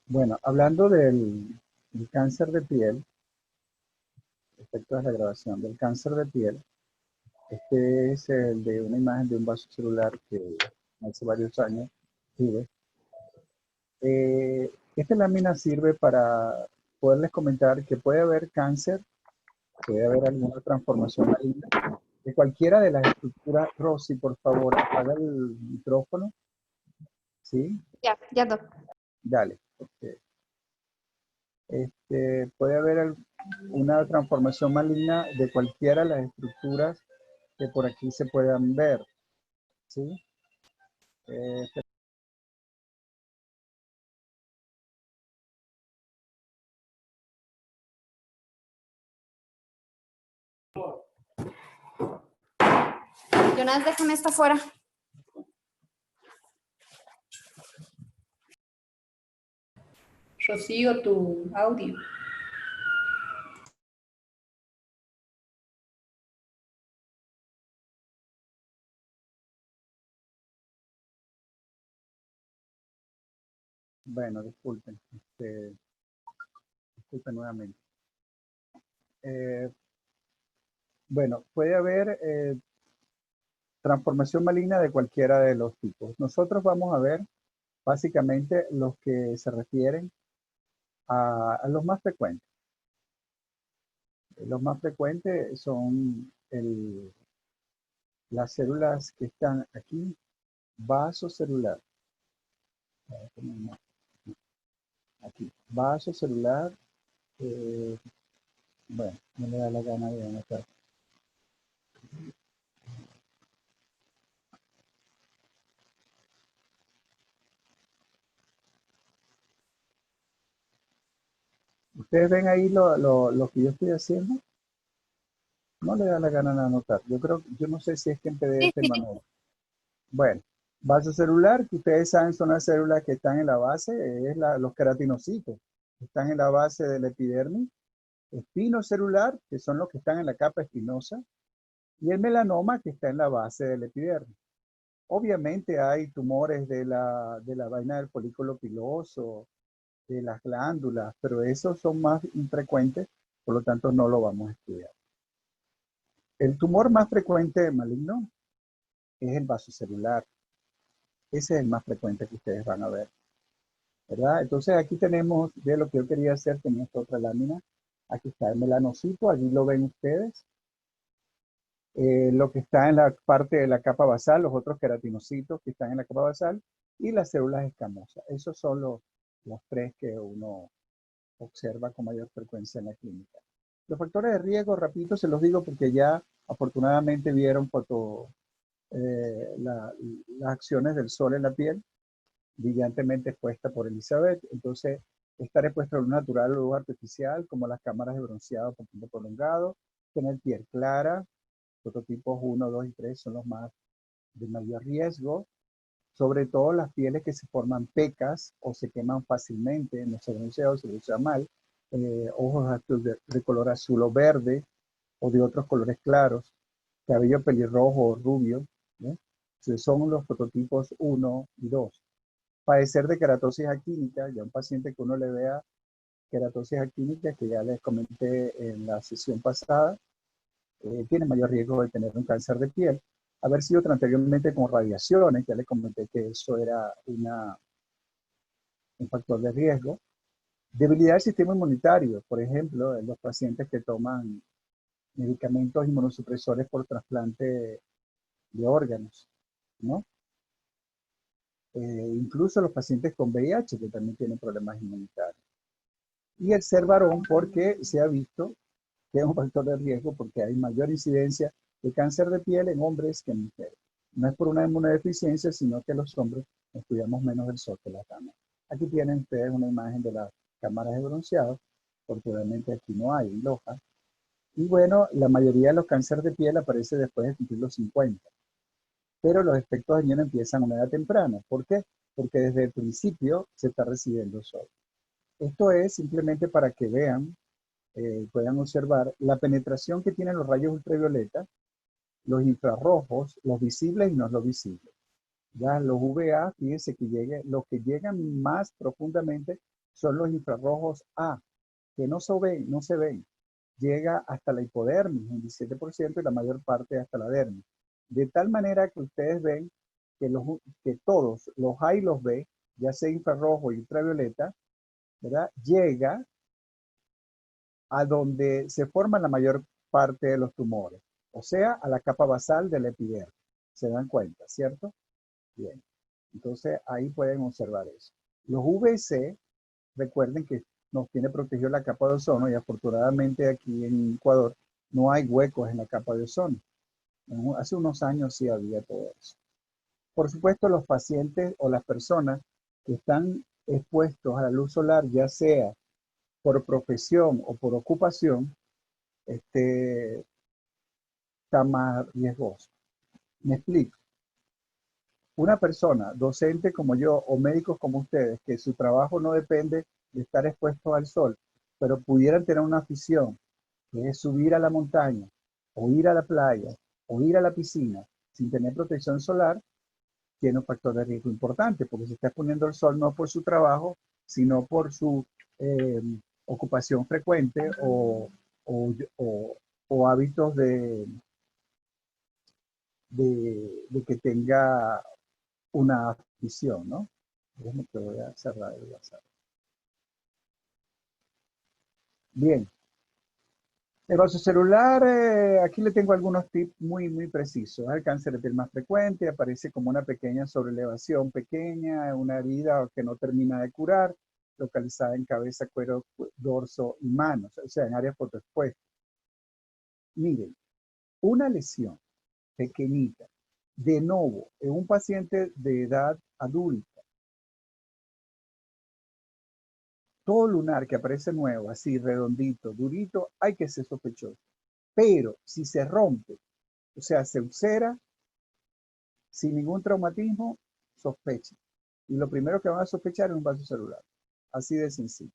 Bueno, hablando del cáncer de piel, respecto a la grabación del cáncer de piel, este es el de una imagen de un vaso celular que hace varios años tuve. Esta lámina sirve para poderles comentar que puede haber cáncer, puede haber alguna transformación maligna de cualquiera de las estructuras. Rosy, por favor, apaga el micrófono, ¿sí? Ya, ya, doc. Dale. Puede haber una transformación maligna de cualquiera de las estructuras que por aquí se puedan ver, ¿sí? Eh, Jonas, déjame esto afuera. Rocío, tu audio. bueno, disculpen, disculpen nuevamente. Eh, bueno, puede haber transformación maligna de cualquiera de los tipos. Nosotros vamos a ver básicamente los que se refieren a los más frecuentes. Los más frecuentes son las células que están aquí, vaso celular. Aquí, vaso celular. Bueno, no me da la gana de anotar. ¿Ustedes ven ahí lo que yo estoy haciendo? No le da la gana de anotar. Yo no sé si es que en Sí, PDF sí. manual. Bueno, vaso celular, que ustedes saben son las células que están en la base, los queratinocitos, que están en la base del epidermis. Espino celular, que son los que están en la capa espinosa, y el melanoma, que está en la base del epidermis. Obviamente hay tumores de la vaina del folículo piloso, de las glándulas, pero esos son más infrecuentes, por lo tanto no lo vamos a estudiar. El tumor más frecuente maligno es el vasocelular. Ese es el más frecuente que ustedes van a ver, ¿verdad? Entonces aquí tenemos, de lo que yo quería hacer, tenía esta otra lámina. Aquí está el melanocito, allí lo ven ustedes. Lo que está en la parte de la capa basal, los otros queratinocitos que están en la capa basal, y las células escamosas. Esos son los tres que uno observa con mayor frecuencia en la clínica. Los factores de riesgo, rapidito se los digo porque ya afortunadamente vieron las acciones del sol en la piel, brillantemente expuesta por Elizabeth. Entonces, estar expuesta a luz natural o luz artificial, como las cámaras de bronceado por tiempo prolongado, tener piel clara, prototipos 1, 2 y 3 son los más de mayor riesgo, sobre todo las pieles que se forman pecas o se queman fácilmente, no se broncea o se broncea mal, ojos de color azul o verde o de otros colores claros, cabello pelirrojo o rubio, ¿no? Son los prototipos 1 y 2. Padecer de queratosis actínica, ya un paciente que uno le vea queratosis actínica, que ya les comenté en la sesión pasada, tiene mayor riesgo de tener un cáncer de piel. Haber sido anteriormente con radiaciones, ya les comenté que eso era un factor de riesgo. Debilidad del sistema inmunitario, por ejemplo, en los pacientes que toman medicamentos inmunosupresores por trasplante de órganos, ¿no? Incluso los pacientes con VIH, que también tienen problemas inmunitarios. Y el ser varón, porque se ha visto que es un factor de riesgo, porque hay mayor incidencia de cáncer de piel en hombres que en mujeres. No es por una inmunodeficiencia, sino que los hombres estudiamos menos el sol que las damas. Aquí tienen ustedes una imagen de las cámaras de bronceado, porque obviamente aquí no hay en Loja. Y bueno, la mayoría de los cánceres de piel aparece después de cumplir los 50. Pero los efectos dañinos empiezan a una edad temprana. ¿Por qué? Porque desde el principio se está recibiendo sol. Esto es simplemente para que vean, puedan observar la penetración que tienen los rayos ultravioleta, los infrarrojos, los visibles y no los visibles. Ya los UVA, fíjense que los que llegan más profundamente son los infrarrojos A, que no se ven. Llega hasta la hipodermis, un 17%, y la mayor parte hasta la dermis. De tal manera que ustedes ven que todos los A y los B, ya sea infrarrojo y ultravioleta, ¿verdad? Llega a donde se forman la mayor parte de los tumores, o sea, a la capa basal del epidermis. ¿Se dan cuenta, cierto? Bien. Entonces, ahí pueden observar eso. Los VC, recuerden que nos tiene protegido la capa de ozono y afortunadamente aquí en Ecuador no hay huecos en la capa de ozono. Hace unos años sí había todo eso. Por supuesto, los pacientes o las personas que están expuestos a la luz solar, ya sea por profesión o por ocupación, está más riesgoso. Me explico. Una persona, docente como yo o médicos como ustedes, que su trabajo no depende de estar expuestos al sol, pero pudieran tener una afición, que es subir a la montaña, o ir a la playa, o ir a la piscina, sin tener protección solar, tiene un factor de riesgo importante, porque se está exponiendo al sol no por su trabajo, sino por su eh, ocupación frecuente o, o hábitos de que tenga una afición, ¿no? Déjame que voy a cerrar el WhatsApp. Bien, el vasocelular, aquí le tengo algunos tips muy precisos. El cáncer de piel más frecuente, aparece como una pequeña sobrelevación pequeña, una herida que no termina de curar, localizada en cabeza, cuero, dorso y manos, o sea, en áreas fotoexpuestas. Miren, una lesión pequeñita, de nuevo, en un paciente de edad adulta, todo lunar que aparece nuevo, así redondito, durito, hay que ser sospechoso. Pero si se rompe, o sea, se ulcera, sin ningún traumatismo, sospecha. Y lo primero que van a sospechar es un vaso celular. Así de sencillo.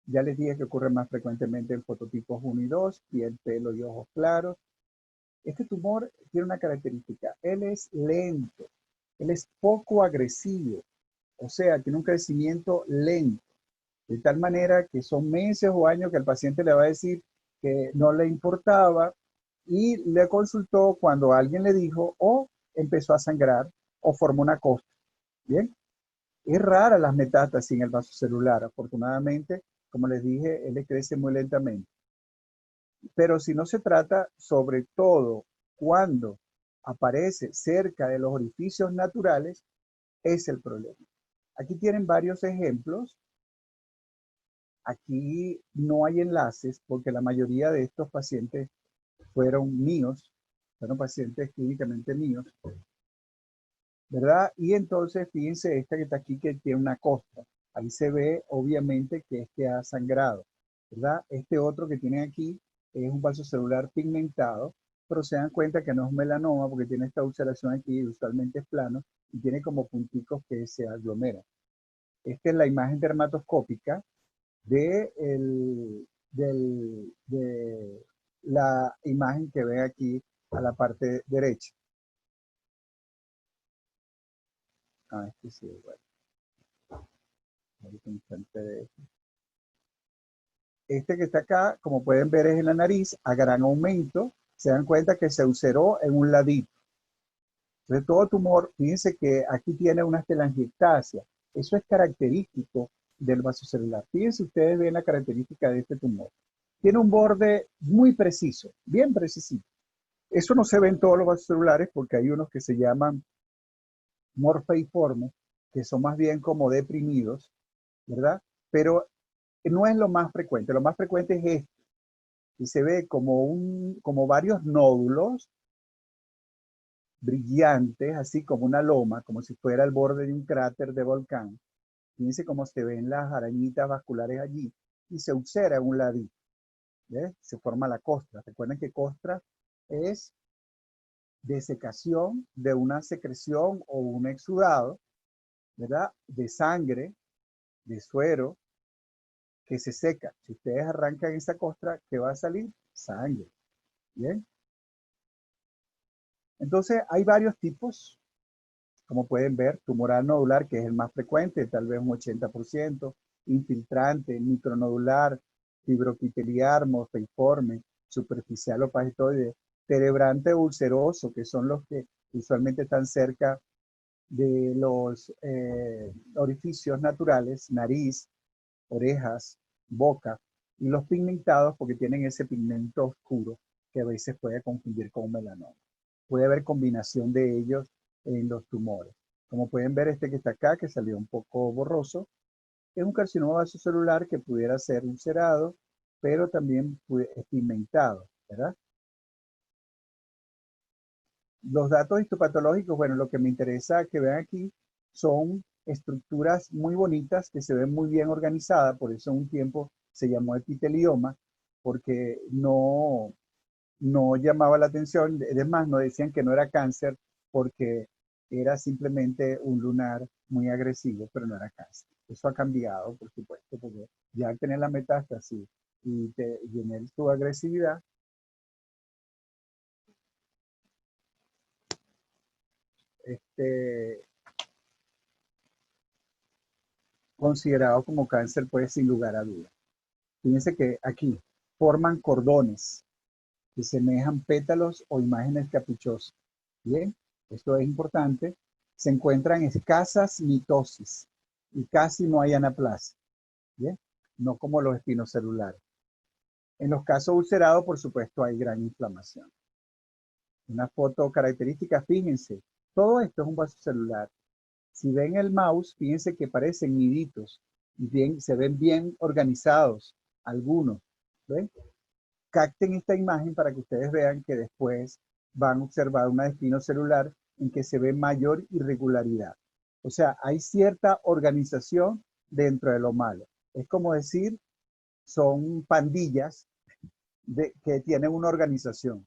Ya les dije que ocurre más frecuentemente en fototipos 1 y 2, piel, pelo y ojos claros. Este tumor tiene una característica. Él es lento. Él es poco agresivo. O sea, tiene un crecimiento lento. De tal manera que son meses o años que el paciente le va a decir que no le importaba y le consultó cuando alguien le dijo o empezó a sangrar o formó una costra. Bien, es rara las metástasis en el vaso celular. Afortunadamente, como les dije, él le crece muy lentamente. Pero si no se trata, sobre todo cuando aparece cerca de los orificios naturales, es el problema. Aquí tienen varios ejemplos. Aquí no hay enlaces porque la mayoría de estos pacientes fueron míos, fueron pacientes clínicamente míos, ¿verdad? Y entonces fíjense esta que está aquí que tiene una costra. Ahí se ve obviamente que es que ha sangrado, ¿verdad? Este otro que tienen aquí es un vaso celular pigmentado, pero se dan cuenta que no es un melanoma porque tiene esta ulceración aquí, usualmente es plano, y tiene como punticos que se aglomeran. Esta es la imagen dermatoscópica de la imagen que ven aquí a la parte derecha. Este sí es bueno. Este que está acá, como pueden ver, es en la nariz, a gran aumento. Se dan cuenta que se ulceró en un ladito. Entonces, todo tumor, fíjense que aquí tiene una telangiectasia. Eso es característico del vaso celular. Fíjense ustedes ven la característica de este tumor. Tiene un borde muy preciso, bien precisito. Eso no se ve en todos los vasos celulares porque hay unos que se llaman morfeiformes, que son más bien como deprimidos, ¿verdad? Pero no es lo más frecuente. Lo más frecuente es este. Y se ve como varios nódulos brillantes, así como una loma, como si fuera el borde de un cráter de volcán. Fíjense cómo se ven las arañitas vasculares allí y se ulcera en un ladito. ¿Ves? Se forma la costra. Recuerden que costra es desecación de una secreción o un exudado, ¿verdad? De sangre, de suero, que se seca. Si ustedes arrancan esa costra, ¿qué va a salir? Sangre. ¿Bien? Entonces, hay varios tipos, como pueden ver, tumoral nodular, que es el más frecuente, tal vez un 80%, infiltrante, micronodular, fibroquiteliar, morfeiforme, superficial o pagetoide, cerebrante ulceroso, que son los que usualmente están cerca de los orificios naturales, nariz, orejas, boca, y los pigmentados porque tienen ese pigmento oscuro que a veces puede confundir con un melanoma. Puede haber combinación de ellos en los tumores. Como pueden ver, este que está acá, que salió un poco borroso, es un carcinoma vasocelular que pudiera ser ulcerado, pero también es pigmentado, ¿verdad? Los datos histopatológicos, bueno, lo que me interesa que vean aquí son estructuras muy bonitas que se ven muy bien organizadas, por eso en un tiempo se llamó epitelioma, porque no llamaba la atención, además no decían que no era cáncer porque era simplemente un lunar muy agresivo, pero no era cáncer. Eso ha cambiado, por supuesto, porque ya al tener la metástasis y tener su agresividad, este, considerado como cáncer, pues sin lugar a dudas. Fíjense que aquí forman cordones que semejan pétalos o imágenes caprichosas. Bien, esto es importante. Se encuentran escasas mitosis y casi no hay anaplasia. Bien, no como los espinocelulares. En los casos ulcerados, por supuesto, hay gran inflamación. Una foto característica, fíjense, todo esto es un vaso celular. Si ven el mouse, fíjense que parecen niditos y bien, se ven bien organizados algunos. ¿Ven? Capten esta imagen para que ustedes vean que después van a observar una espinocelular en que se ve mayor irregularidad. O sea, hay cierta organización dentro de lo malo. Es como decir, son pandillas que tienen una organización,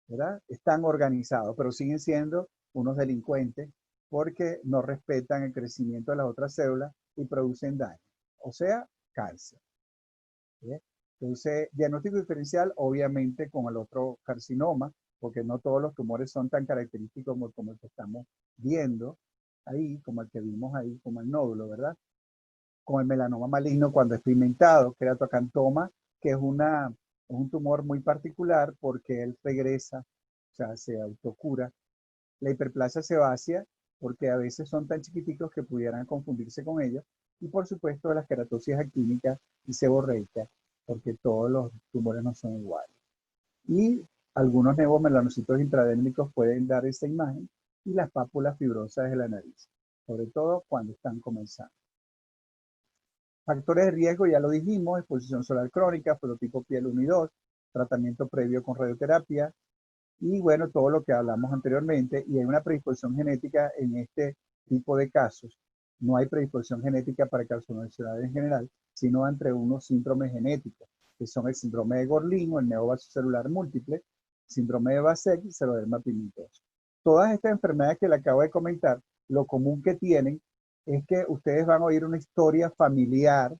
¿verdad? Están organizados, pero siguen siendo unos delincuentes porque no respetan el crecimiento de las otras células y producen daño. O sea, cáncer. ¿Sí? Entonces, diagnóstico diferencial, obviamente, con el otro carcinoma, porque no todos los tumores son tan característicos como el que estamos viendo ahí, como el que vimos ahí, como el nódulo, ¿verdad? Con el melanoma maligno cuando es pigmentado, queratocantoma, que es un tumor muy particular porque él regresa, o sea, se autocura. La hiperplasia sebácea, porque a veces son tan chiquiticos que pudieran confundirse con ellos. Y por supuesto las queratosis actínicas y seborreica, porque todos los tumores no son iguales. Y algunos neomelanocitos intradérmicos pueden dar esa imagen y las pápulas fibrosas de la nariz, sobre todo cuando están comenzando. Factores de riesgo, ya lo dijimos, exposición solar crónica, fenotipo piel 1 y 2, tratamiento previo con radioterapia, y bueno, todo lo que hablamos anteriormente, y hay una predisposición genética en este tipo de casos. No hay predisposición genética para carcinosidad en general, sino entre unos síndromes genéticos, que son el síndrome de Gorlin o el neovasocelular múltiple, síndrome de Basek y seroderma pigmentoso. Todas estas enfermedades que le acabo de comentar, lo común que tienen es que ustedes van a oír una historia familiar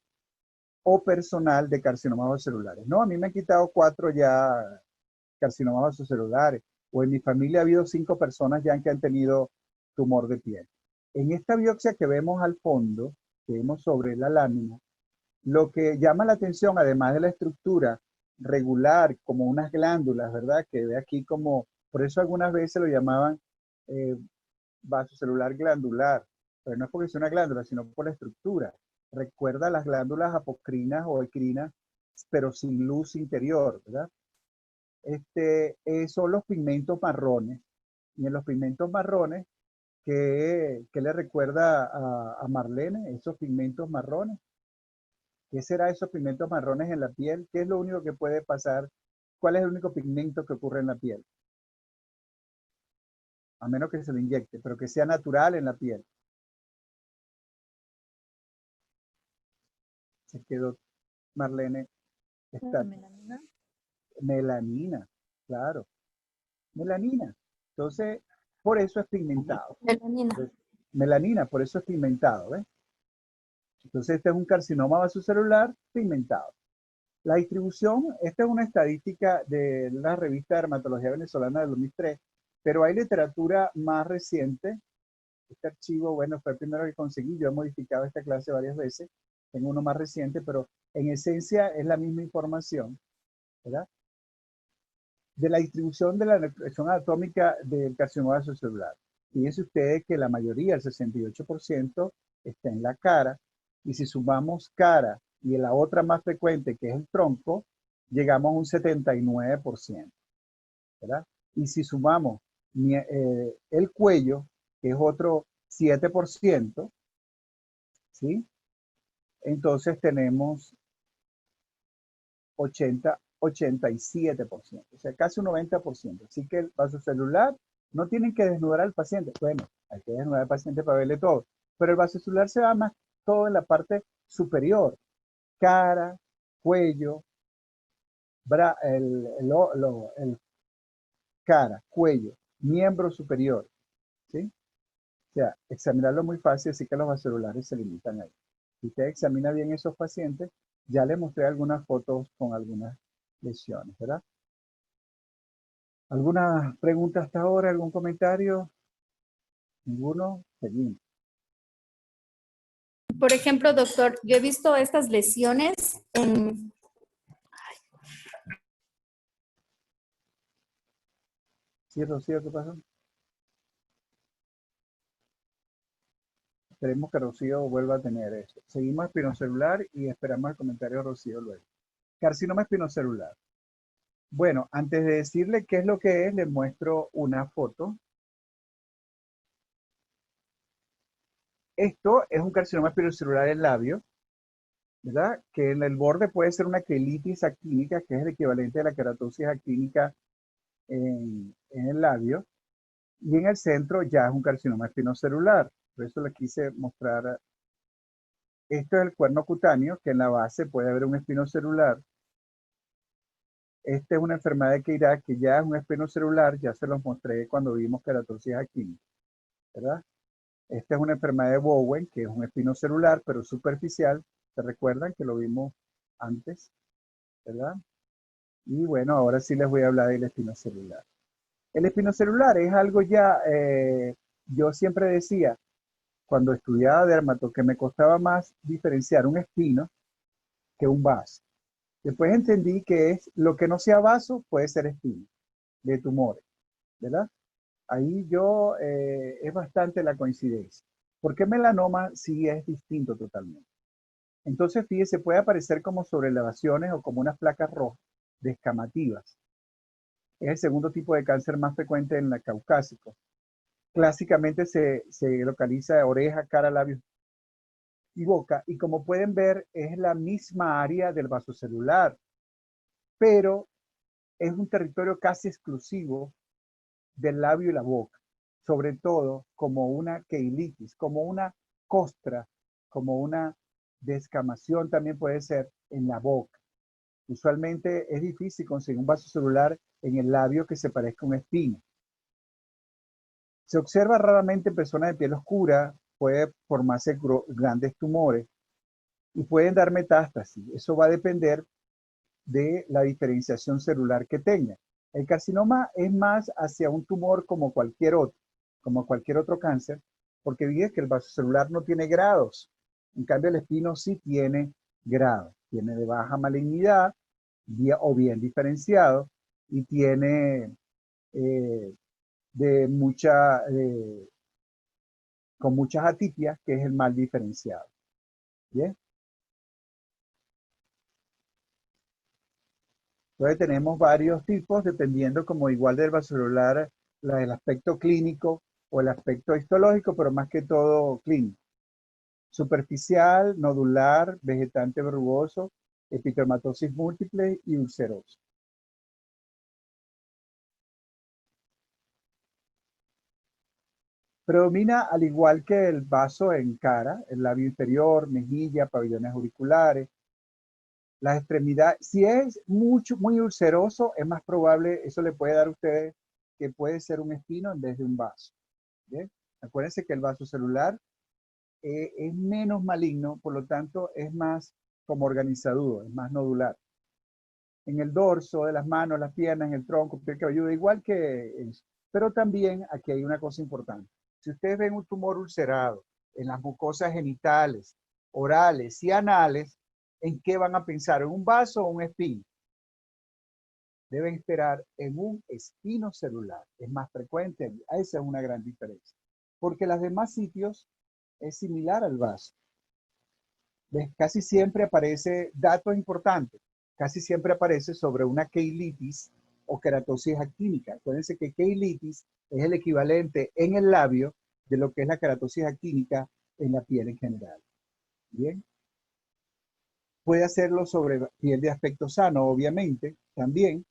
o personal de carcinomas vasocelulares. No, a mí me han quitado 4 ya carcinomas vasocelulares, o en mi familia ha habido 5 personas ya que han tenido tumor de piel. En esta biopsia que vemos al fondo, que vemos sobre la lámina, lo que llama la atención, además de la estructura regular, como unas glándulas, ¿verdad? Que ve aquí como, por eso algunas veces lo llamaban eh, vasocelular glandular, pero no es porque sea una glándula, sino por la estructura. Recuerda las glándulas apocrinas o ecrinas, pero sin luz interior, ¿verdad? Son los pigmentos marrones. Y en los pigmentos marrones, ¿qué le recuerda a Marlene esos pigmentos marrones? ¿Qué será esos pigmentos marrones en la piel? ¿Qué es lo único que puede pasar? ¿Cuál es el único pigmento que ocurre en la piel? A menos que se lo inyecte, pero que sea natural en la piel. Se quedó Marlene. Está Melanina. melanina, claro, melanina. Entonces, por eso es pigmentado. Melanina. Melanina, por eso es pigmentado, ¿ves? Entonces, este es un carcinoma vasocelular pigmentado. La distribución, esta es una estadística de la revista de Dermatología Venezolana del 2003, pero hay literatura más reciente. Este archivo, bueno, fue el primero que conseguí. Yo he modificado esta clase varias veces, tengo uno más reciente, pero en esencia es la misma información, ¿verdad? De la distribución de la reacción atómica del carcinoma celular. Fíjense ustedes que la mayoría, el 68%, está en la cara, y si sumamos cara y la otra más frecuente, que es el tronco, llegamos a un 79%, ¿verdad? Y si sumamos el cuello, que es otro 7%, ¿sí? Entonces tenemos 87%, o sea, casi un 90%. Así que el vasocelular no tienen que desnudar al paciente. Bueno, hay que desnudar al paciente para verle todo, pero el vasocelular se va más todo en la parte superior, cara, cuello, el cara, cuello, miembro superior, ¿sí? O sea, examinarlo es muy fácil, así que los vasocelulares se limitan ahí. Si usted examina bien esos pacientes, ya les mostré algunas fotos con algunas lesiones, ¿verdad? ¿Alguna pregunta hasta ahora? ¿Algún comentario? ¿Ninguno? Seguimos. Por ejemplo, doctor, yo he visto estas lesiones en... ¿Sí, Rocío, qué pasó? Esperemos que Rocío vuelva a tener eso. Seguimos espinocelular y esperamos el comentario de Rocío luego. Carcinoma espinocelular. Bueno, antes de decirle qué es lo que es, les muestro una foto. Esto es un carcinoma espinocelular del labio, ¿verdad? Que en el borde puede ser una quelitis actínica, que es el equivalente de la queratosis actínica en el labio. Y en el centro ya es un carcinoma espinocelular. Por eso les quise mostrar. Esto es el cuerno cutáneo, que en la base puede haber un espinocelular. Esta es una enfermedad de Queyras, que ya es un espinocelular, ya se los mostré cuando vimos queratosis actínica, ¿verdad? Esta es una enfermedad de Bowen, que es un espinocelular, pero superficial. ¿Se recuerdan que lo vimos antes? ¿Verdad? Y bueno, ahora sí les voy a hablar del espinocelular. El espinocelular es algo ya, yo siempre decía, cuando estudiaba dermato, que me costaba más diferenciar un espino que un vaso. Después entendí que es lo que no sea vaso puede ser espino de tumores, ¿verdad? Ahí yo, es bastante la coincidencia. Porque melanoma sí es distinto totalmente. Entonces, fíjese, puede aparecer como sobreelevaciones o como unas placas rojas descamativas. Es el segundo tipo de cáncer más frecuente en la caucásico. Clásicamente se localiza oreja, cara, labios y boca, y como pueden ver, es la misma área del vasocelular, pero es un territorio casi exclusivo del labio y la boca, sobre todo como una queilitis, como una costra, como una descamación también puede ser en la boca. Usualmente es difícil conseguir un vasocelular en el labio que se parezca a un espino. Se observa raramente en personas de piel oscura, puede formarse grandes tumores y pueden dar metástasis. Eso va a depender de la diferenciación celular que tenga. El carcinoma es más hacia un tumor como cualquier otro cáncer, porque dice que el vasocelular no tiene grados. En cambio, el espino sí tiene grados. Tiene de baja malignidad o bien diferenciado y tiene eh, de con muchas atipias, que es el mal diferenciado. ¿Bien? Entonces tenemos varios tipos, dependiendo como igual del vasocelular, el aspecto clínico o el aspecto histológico, pero más que todo clínico. Superficial, nodular, vegetante verrugoso, epidermatosis múltiple y ulceroso. Predomina, al igual que el vaso en cara, el labio inferior, mejilla, pabellones auriculares, las extremidades. Si es muy ulceroso, es más probable, eso le puede dar a ustedes que puede ser un espino en vez de un vaso. ¿Bien? Acuérdense que el vasocelular es menos maligno, por lo tanto es más como organizaduro, es más nodular. En el dorso de las manos, las piernas, en el tronco, el cabelludo, igual que eso. Pero también aquí hay una cosa importante. Si ustedes ven un tumor ulcerado en las mucosas genitales, orales y anales, ¿en qué van a pensar? ¿En un vaso o un espino? Deben esperar en un espino celular. Es más frecuente, esa es una gran diferencia. Porque los demás sitios es similar al vaso. ¿Ves? Casi siempre aparece, datos importantes, casi siempre aparece sobre una queilitis o queratosis actínica. Acuérdense que queilitis es el equivalente en el labio de lo que es la queratosis actínica en la piel en general. Bien. Puede hacerlo sobre piel de aspecto sano, obviamente, también.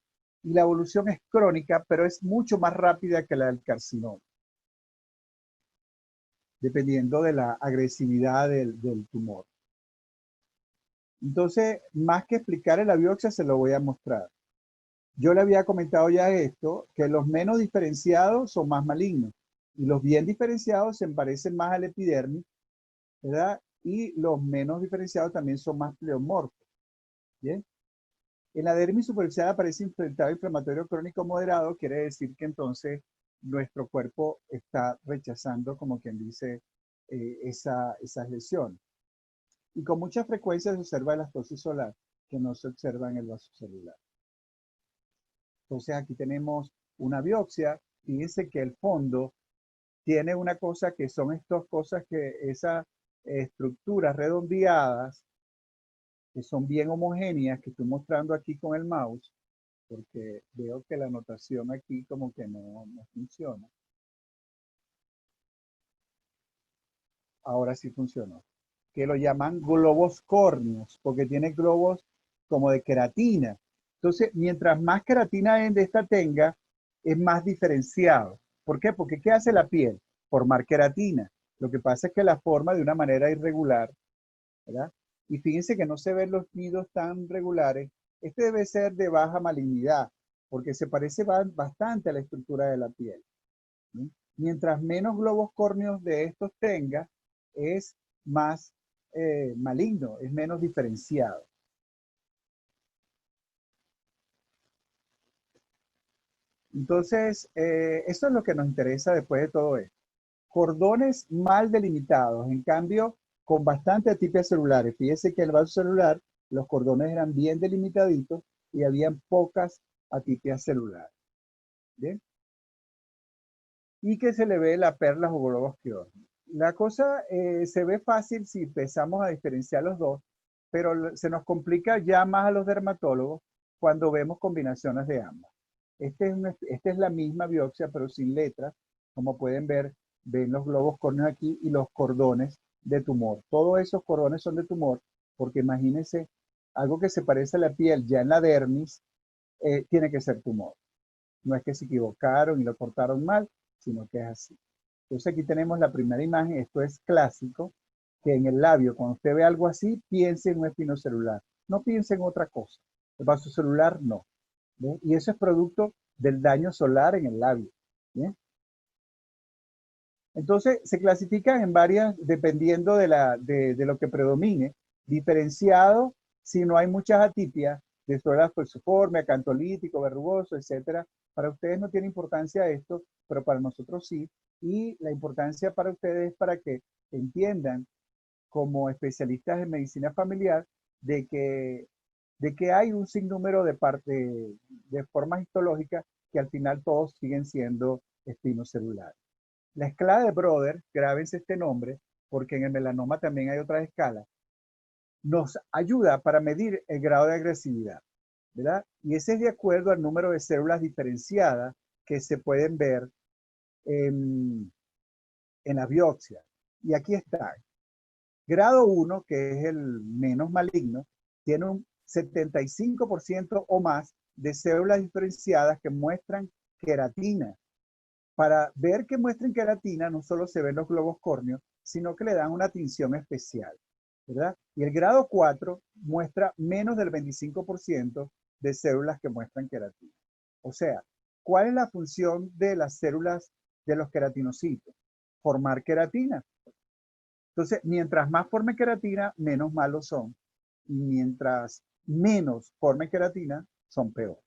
Y la evolución es crónica, pero es mucho más rápida que la del carcinoma, dependiendo de la agresividad del tumor. Entonces, más que explicar en la biopsia, se lo voy a mostrar. Yo le había comentado ya esto, que los menos diferenciados son más malignos y los bien diferenciados se parecen más al epidermis, ¿verdad? Y los menos diferenciados también son más pleomorfos, ¿bien? En la dermis superficial aparece infectado inflamatorio crónico moderado, quiere decir que entonces nuestro cuerpo está rechazando, como quien dice, esas lesiones. Y con mucha frecuencia se observa elastosis solar, que no se observa en el vaso celular. Entonces aquí tenemos una biopsia. Fíjense que el fondo tiene una cosa que son estas cosas que esas estructuras redondeadas, que son bien homogéneas, que estoy mostrando aquí con el mouse, porque veo que la anotación aquí como que no funciona. Ahora sí funcionó. Que lo llaman globos córneos, porque tiene globos como de queratina. Entonces, mientras más queratina de esta tenga, es más diferenciado. ¿Por qué? Porque ¿qué hace la piel? Formar queratina. Lo que pasa es que la forma de una manera irregular, ¿verdad? Y fíjense que no se ven los nidos tan regulares. Este debe ser de baja malignidad, porque se parece bastante a la estructura de la piel, ¿sí? Mientras menos globos córneos de estos tenga, es más maligno, es menos diferenciado. Entonces, eso es lo que nos interesa después de todo esto. Cordones mal delimitados, en cambio, con bastante atipias celulares. Fíjese que el vaso celular, los cordones eran bien delimitaditos y habían pocas atipias celulares. ¿Bien? Y que se le ve la perla o globos córneos. La cosa se ve fácil si empezamos a diferenciar los dos, pero se nos complica ya más a los dermatólogos cuando vemos combinaciones de ambas. Esta es la misma biopsia, pero sin letras. Como pueden ver, ven los globos córneos aquí y los cordones de tumor. Todos esos cordones son de tumor, porque imagínense, algo que se parece a la piel ya en la dermis, tiene que ser tumor. No es que se equivocaron y lo cortaron mal, sino que es así. Entonces aquí tenemos la primera imagen, esto es clásico, que en el labio, cuando usted ve algo así, piense en un espinocelular, no piense en otra cosa. El vaso celular no. ¿Ven? Y eso es producto del daño solar en el labio. ¿Bien? Entonces se clasifican en varias, dependiendo de lo que predomine, diferenciado si no hay muchas atipias, de suelas fusiforme, acantolítico, verrugoso, etcétera. Para ustedes no tiene importancia esto, pero para nosotros sí. Y la importancia para ustedes es para que entiendan, como especialistas en medicina familiar, de que hay un sinnúmero de formas histológicas que al final todos siguen siendo espinocelulares. La escala de Broder, grábense este nombre, porque en el melanoma también hay otras escalas, nos ayuda para medir el grado de agresividad, ¿verdad? Y ese es de acuerdo al número de células diferenciadas que se pueden ver en la biopsia. Y aquí está. Grado 1, que es el menos maligno, tiene un 75% o más de células diferenciadas que muestran queratina. Para ver que muestren queratina, no solo se ven los globos córneos, sino que le dan una tinción especial, ¿verdad? Y el grado 4 muestra menos del 25% de células que muestran queratina. O sea, ¿cuál es la función de las células de los queratinocitos? Formar queratina. Entonces, mientras más forme queratina, menos malos son. Y mientras menos forme queratina, son peores.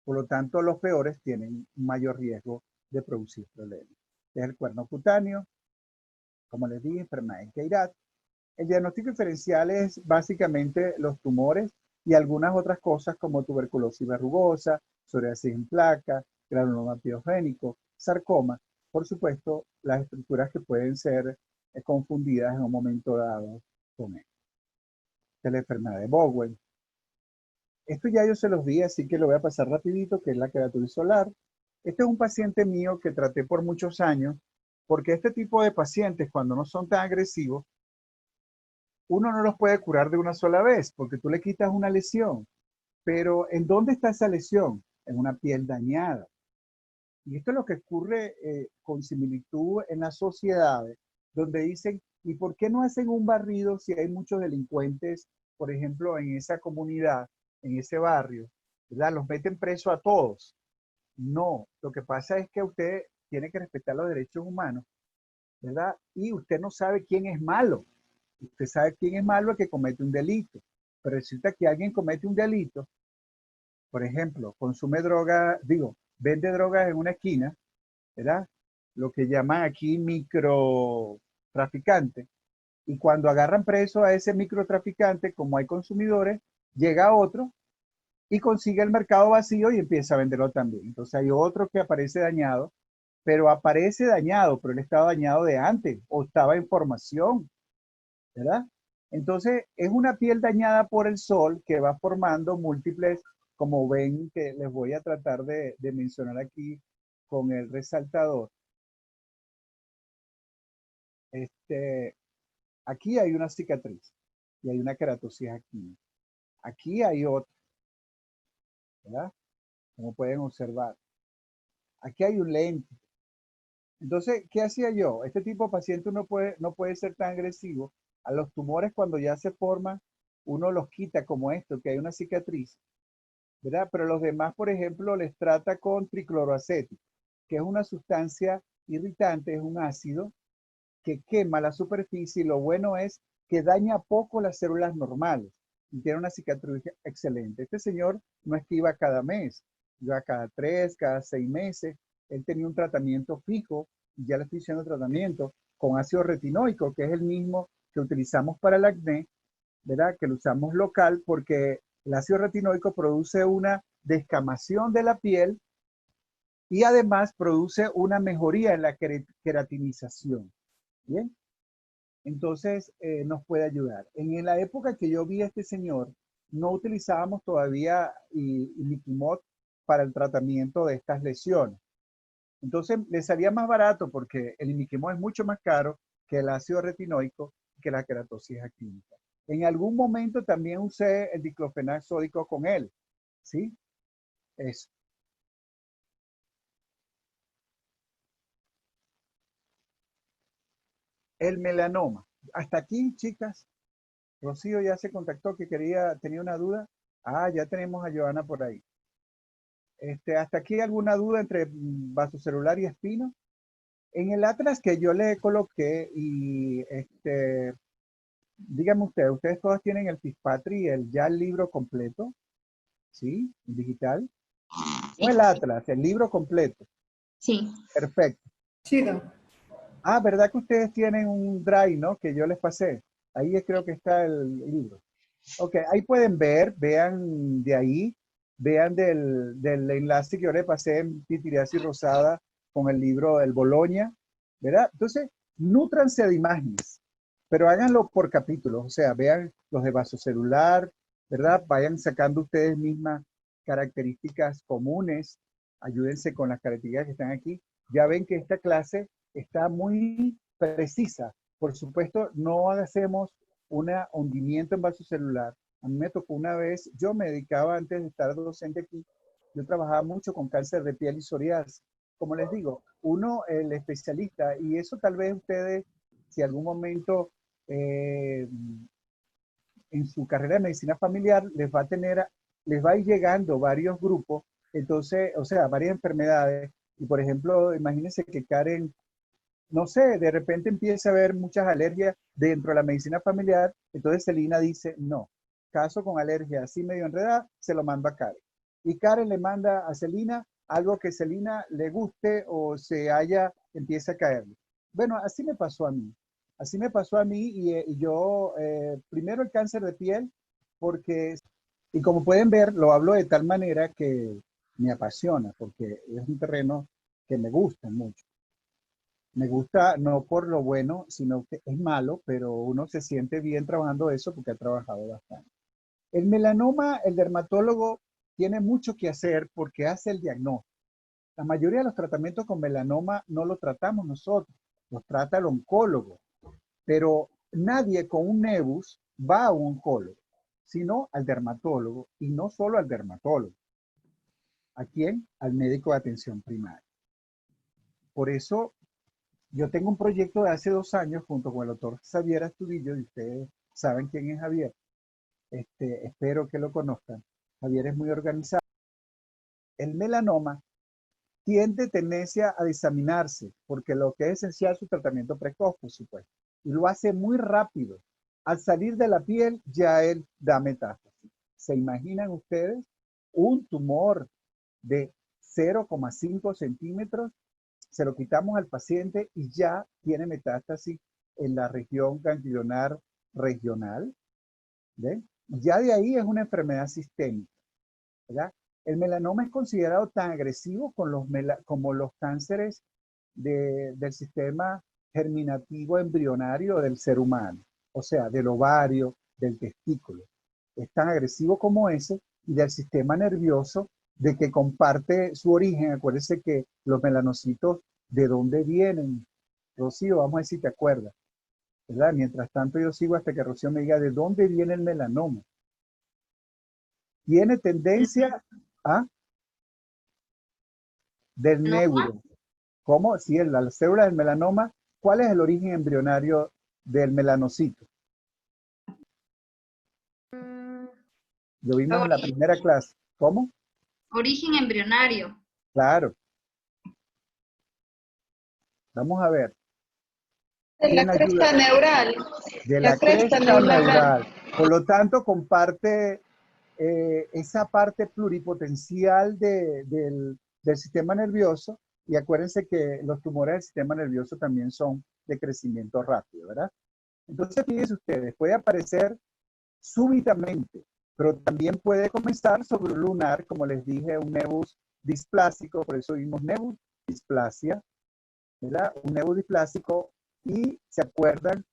Por lo tanto, los peores tienen un mayor riesgo de producir problemas. Este es el cuerno cutáneo. como les dije, enfermedad de Chiari. El diagnóstico diferencial es básicamente los tumores y algunas otras cosas como tuberculosis verrugosa, psoriasis en placa, granuloma piogénico, sarcoma. Por supuesto, las estructuras que pueden ser confundidas en un momento dado con esto. De la enfermedad de Bowen. Esto ya yo se los di, así que lo voy a pasar rapidito, que es la queratosis solar. Este es un paciente mío que traté por muchos años, porque este tipo de pacientes, cuando no son tan agresivos, uno no los puede curar de una sola vez, porque tú le quitas una lesión. Pero ¿en dónde está esa lesión? En una piel dañada. Y esto es lo que ocurre con similitud en las sociedades, donde dicen, ¿y por qué no hacen un barrido si hay muchos delincuentes, por ejemplo, en esa comunidad, en ese barrio? ¿Verdad? Los meten preso a todos. No, lo que pasa es que usted tiene que respetar los derechos humanos, ¿verdad? Y usted no sabe quién es malo. Usted sabe quién es malo el que comete un delito. Pero resulta que alguien comete un delito, por ejemplo, consume droga, vende drogas en una esquina, ¿verdad? Lo que llaman aquí microtraficante. Y cuando agarran preso a ese microtraficante, como hay consumidores, llega otro y consigue el mercado vacío y empieza a venderlo también. Entonces hay otro que aparece dañado, pero él estaba dañado de antes o estaba en formación, ¿verdad? Entonces es una piel dañada por el sol que va formando múltiples, como ven que les voy a tratar de mencionar aquí con el resaltador. Aquí hay una cicatriz y hay una queratosis aquí. Aquí hay otra, ¿verdad? Como pueden observar. Aquí hay un lente. Entonces, ¿qué hacía yo? Este tipo de paciente no puede ser tan agresivo. A los tumores cuando ya se forman, uno los quita como esto, que hay una cicatriz, ¿verdad? Pero los demás, por ejemplo, les trata con tricloroacético, que es una sustancia irritante, es un ácido que quema la superficie y lo bueno es que daña poco las células normales y tiene una cicatriz excelente. Este señor no es que iba cada mes, iba cada 3, cada 6 meses. Él tenía un tratamiento fijo, y ya le estoy diciendo tratamiento, con ácido retinoico, que es el mismo que utilizamos para el acné, ¿verdad? Que lo usamos local porque el ácido retinoico produce una descamación de la piel y además produce una mejoría en la queratinización. Bien, entonces nos puede ayudar. En la época que yo vi a este señor, no utilizábamos todavía imiquimod para el tratamiento de estas lesiones. Entonces le salía más barato porque el imiquimod es mucho más caro que el ácido retinoico y que la queratosis actínica. En algún momento también usé el diclofenac sódico con él, ¿sí? Eso. El melanoma. Hasta aquí, chicas. Rocío ya se contactó que tenía una duda. Ah, ya tenemos a Joana por ahí. ¿Hasta aquí alguna duda entre vasocelular y espino? En el atlas que yo le coloqué y díganme ustedes todas tienen el FISPATRI, ya el libro completo, ¿sí? Digital. Sí. No el atlas, el libro completo. Sí. Perfecto. Chido. Ah, ¿verdad que ustedes tienen un drive, no? Que yo les pasé. Ahí creo que está el libro. Ok, ahí pueden vean de ahí, vean del enlace que yo le pasé en pitiriasis rosada con el libro del Boloña, ¿verdad? Entonces, nútranse de imágenes, pero háganlo por capítulos, o sea, vean los de vasocelular, ¿verdad? Vayan sacando ustedes mismas características comunes, ayúdense con las características que están aquí. Ya ven que esta clase está muy precisa. Por supuesto, no hacemos un hundimiento en vasocelular. A mí me tocó una vez, yo me dedicaba antes de estar docente aquí, yo trabajaba mucho con cáncer de piel y psoriasis. Como les digo, uno, el especialista, y eso tal vez ustedes, si algún momento en su carrera de medicina familiar les va a ir llegando varios grupos, entonces, o sea, varias enfermedades. Y por ejemplo, imagínense que Karen, no sé, de repente empieza a haber muchas alergias dentro de la medicina familiar, entonces Celina dice, no, caso con alergia así medio enredada, se lo mando a Karen. Y Karen le manda a Celina algo que Celina le guste o empieza a caerle. Bueno, así me pasó a mí. Así me pasó a mí y yo, primero el cáncer de piel, porque, y como pueden ver, lo hablo de tal manera que me apasiona, porque es un terreno que me gusta mucho. Me gusta no por lo bueno, sino que es malo, pero uno se siente bien trabajando eso porque ha trabajado bastante. El melanoma, el dermatólogo tiene mucho que hacer porque hace el diagnóstico. La mayoría de los tratamientos con melanoma no lo tratamos nosotros, los trata el oncólogo, pero nadie con un nebus va a un oncólogo, sino al dermatólogo y no solo al dermatólogo. ¿A quién? Al médico de atención primaria. Por eso yo tengo un proyecto de hace 2 años junto con el doctor Xavier Astudillo, y ustedes saben quién es Javier. Espero que lo conozcan. Javier es muy organizado. El melanoma tiende tendencia a diseminarse, porque lo que es esencial es su tratamiento precoz, por supuesto. Y lo hace muy rápido. Al salir de la piel, ya él da metástasis. ¿Se imaginan ustedes un tumor de 0,5 centímetros? Se lo quitamos al paciente y ya tiene metástasis en la región ganglionar regional. ¿Ven? Ya de ahí es una enfermedad sistémica, ¿verdad? El melanoma es considerado tan agresivo como los cánceres del sistema germinativo embrionario del ser humano, o sea, del ovario, del testículo. Es tan agresivo como ese y del sistema nervioso de que comparte su origen. Acuérdense que los melanocitos, ¿de dónde vienen? Rocío, vamos a ver si te acuerdas, ¿verdad? Mientras tanto yo sigo hasta que Rocío me diga de dónde viene el melanoma. Tiene tendencia a del ¿Melanoma? neuro. ¿Cómo? Si en la célula del melanoma, ¿cuál es el origen embrionario del melanocito? Mm, Lo vimos en la Origen, primera clase. ¿Cómo? origen embrionario. Claro. Vamos a ver. De la ¿Quién ayuda? cresta neural. De La la cresta cresta neural. neural. Por lo tanto, comparte esa parte pluripotencial del sistema nervioso. Y acuérdense que los tumores del sistema nervioso también son de crecimiento rápido, ¿verdad? Entonces, fíjense ustedes, puede aparecer súbitamente, pero también puede comenzar sobre un lunar, como les dije, un nebus displásico, por eso vimos nebus displasia, ¿verdad? Un nebus displásico, y se acuerdan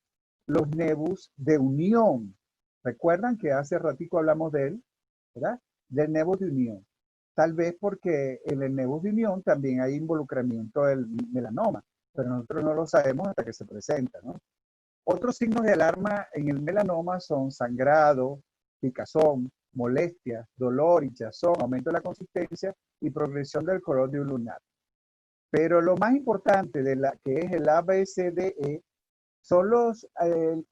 los nebus de unión. Recuerdan que hace ratico hablamos de él, ¿verdad? Del nebus de unión. Tal vez porque en el nebus de unión también hay involucramiento del melanoma, pero nosotros no lo sabemos hasta que se presenta, ¿no? Otros signos de alarma en el melanoma son sangrado, picazón, molestias, dolor, hinchazón, aumento de la consistencia y progresión del color de un lunar. Pero lo más importante de la que es el ABCDE son los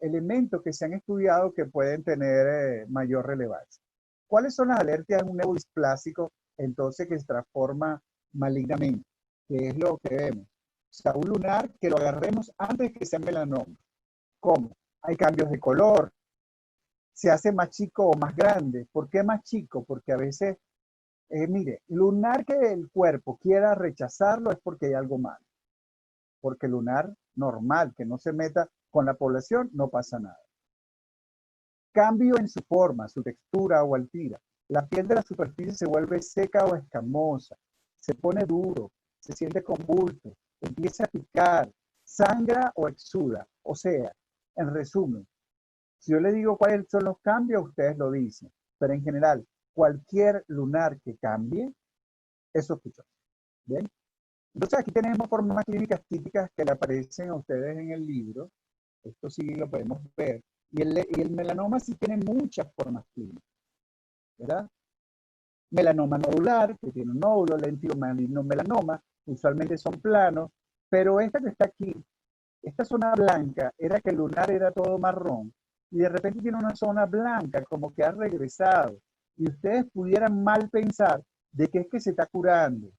elementos que se han estudiado que pueden tener mayor relevancia. ¿Cuáles son las alergias en un nebus displásico entonces que se transforma malignamente? ¿Qué es lo que vemos? O sea, un lunar que lo agarremos antes que sea melanoma. ¿Cómo? Hay cambios de color, se hace más chico o más grande. ¿Por qué más chico? Porque a veces, mire, lunar que el cuerpo quiera rechazarlo es porque hay algo malo. Porque lunar normal, que no se meta con la población, no pasa nada. Cambio en su forma, su textura o altura. La piel de la superficie se vuelve seca o escamosa, se pone duro, se siente convulso, empieza a picar, sangra o exuda. O sea, en resumen, si yo le digo cuáles son los cambios, ustedes lo dicen. Pero en general, cualquier lunar que cambie es sospechoso. ¿Bien? Entonces aquí tenemos formas clínicas típicas que le aparecen a ustedes en el libro. Esto sí lo podemos ver. Y el melanoma sí tiene muchas formas clínicas, ¿verdad? Melanoma nodular, que tiene un nódulo, lentigo maligno melanoma, usualmente son planos, pero esta que está aquí, esta zona blanca, era que el lunar era todo marrón, y de repente tiene una zona blanca, como que ha regresado, y ustedes pudieran mal pensar de que es que se está curando.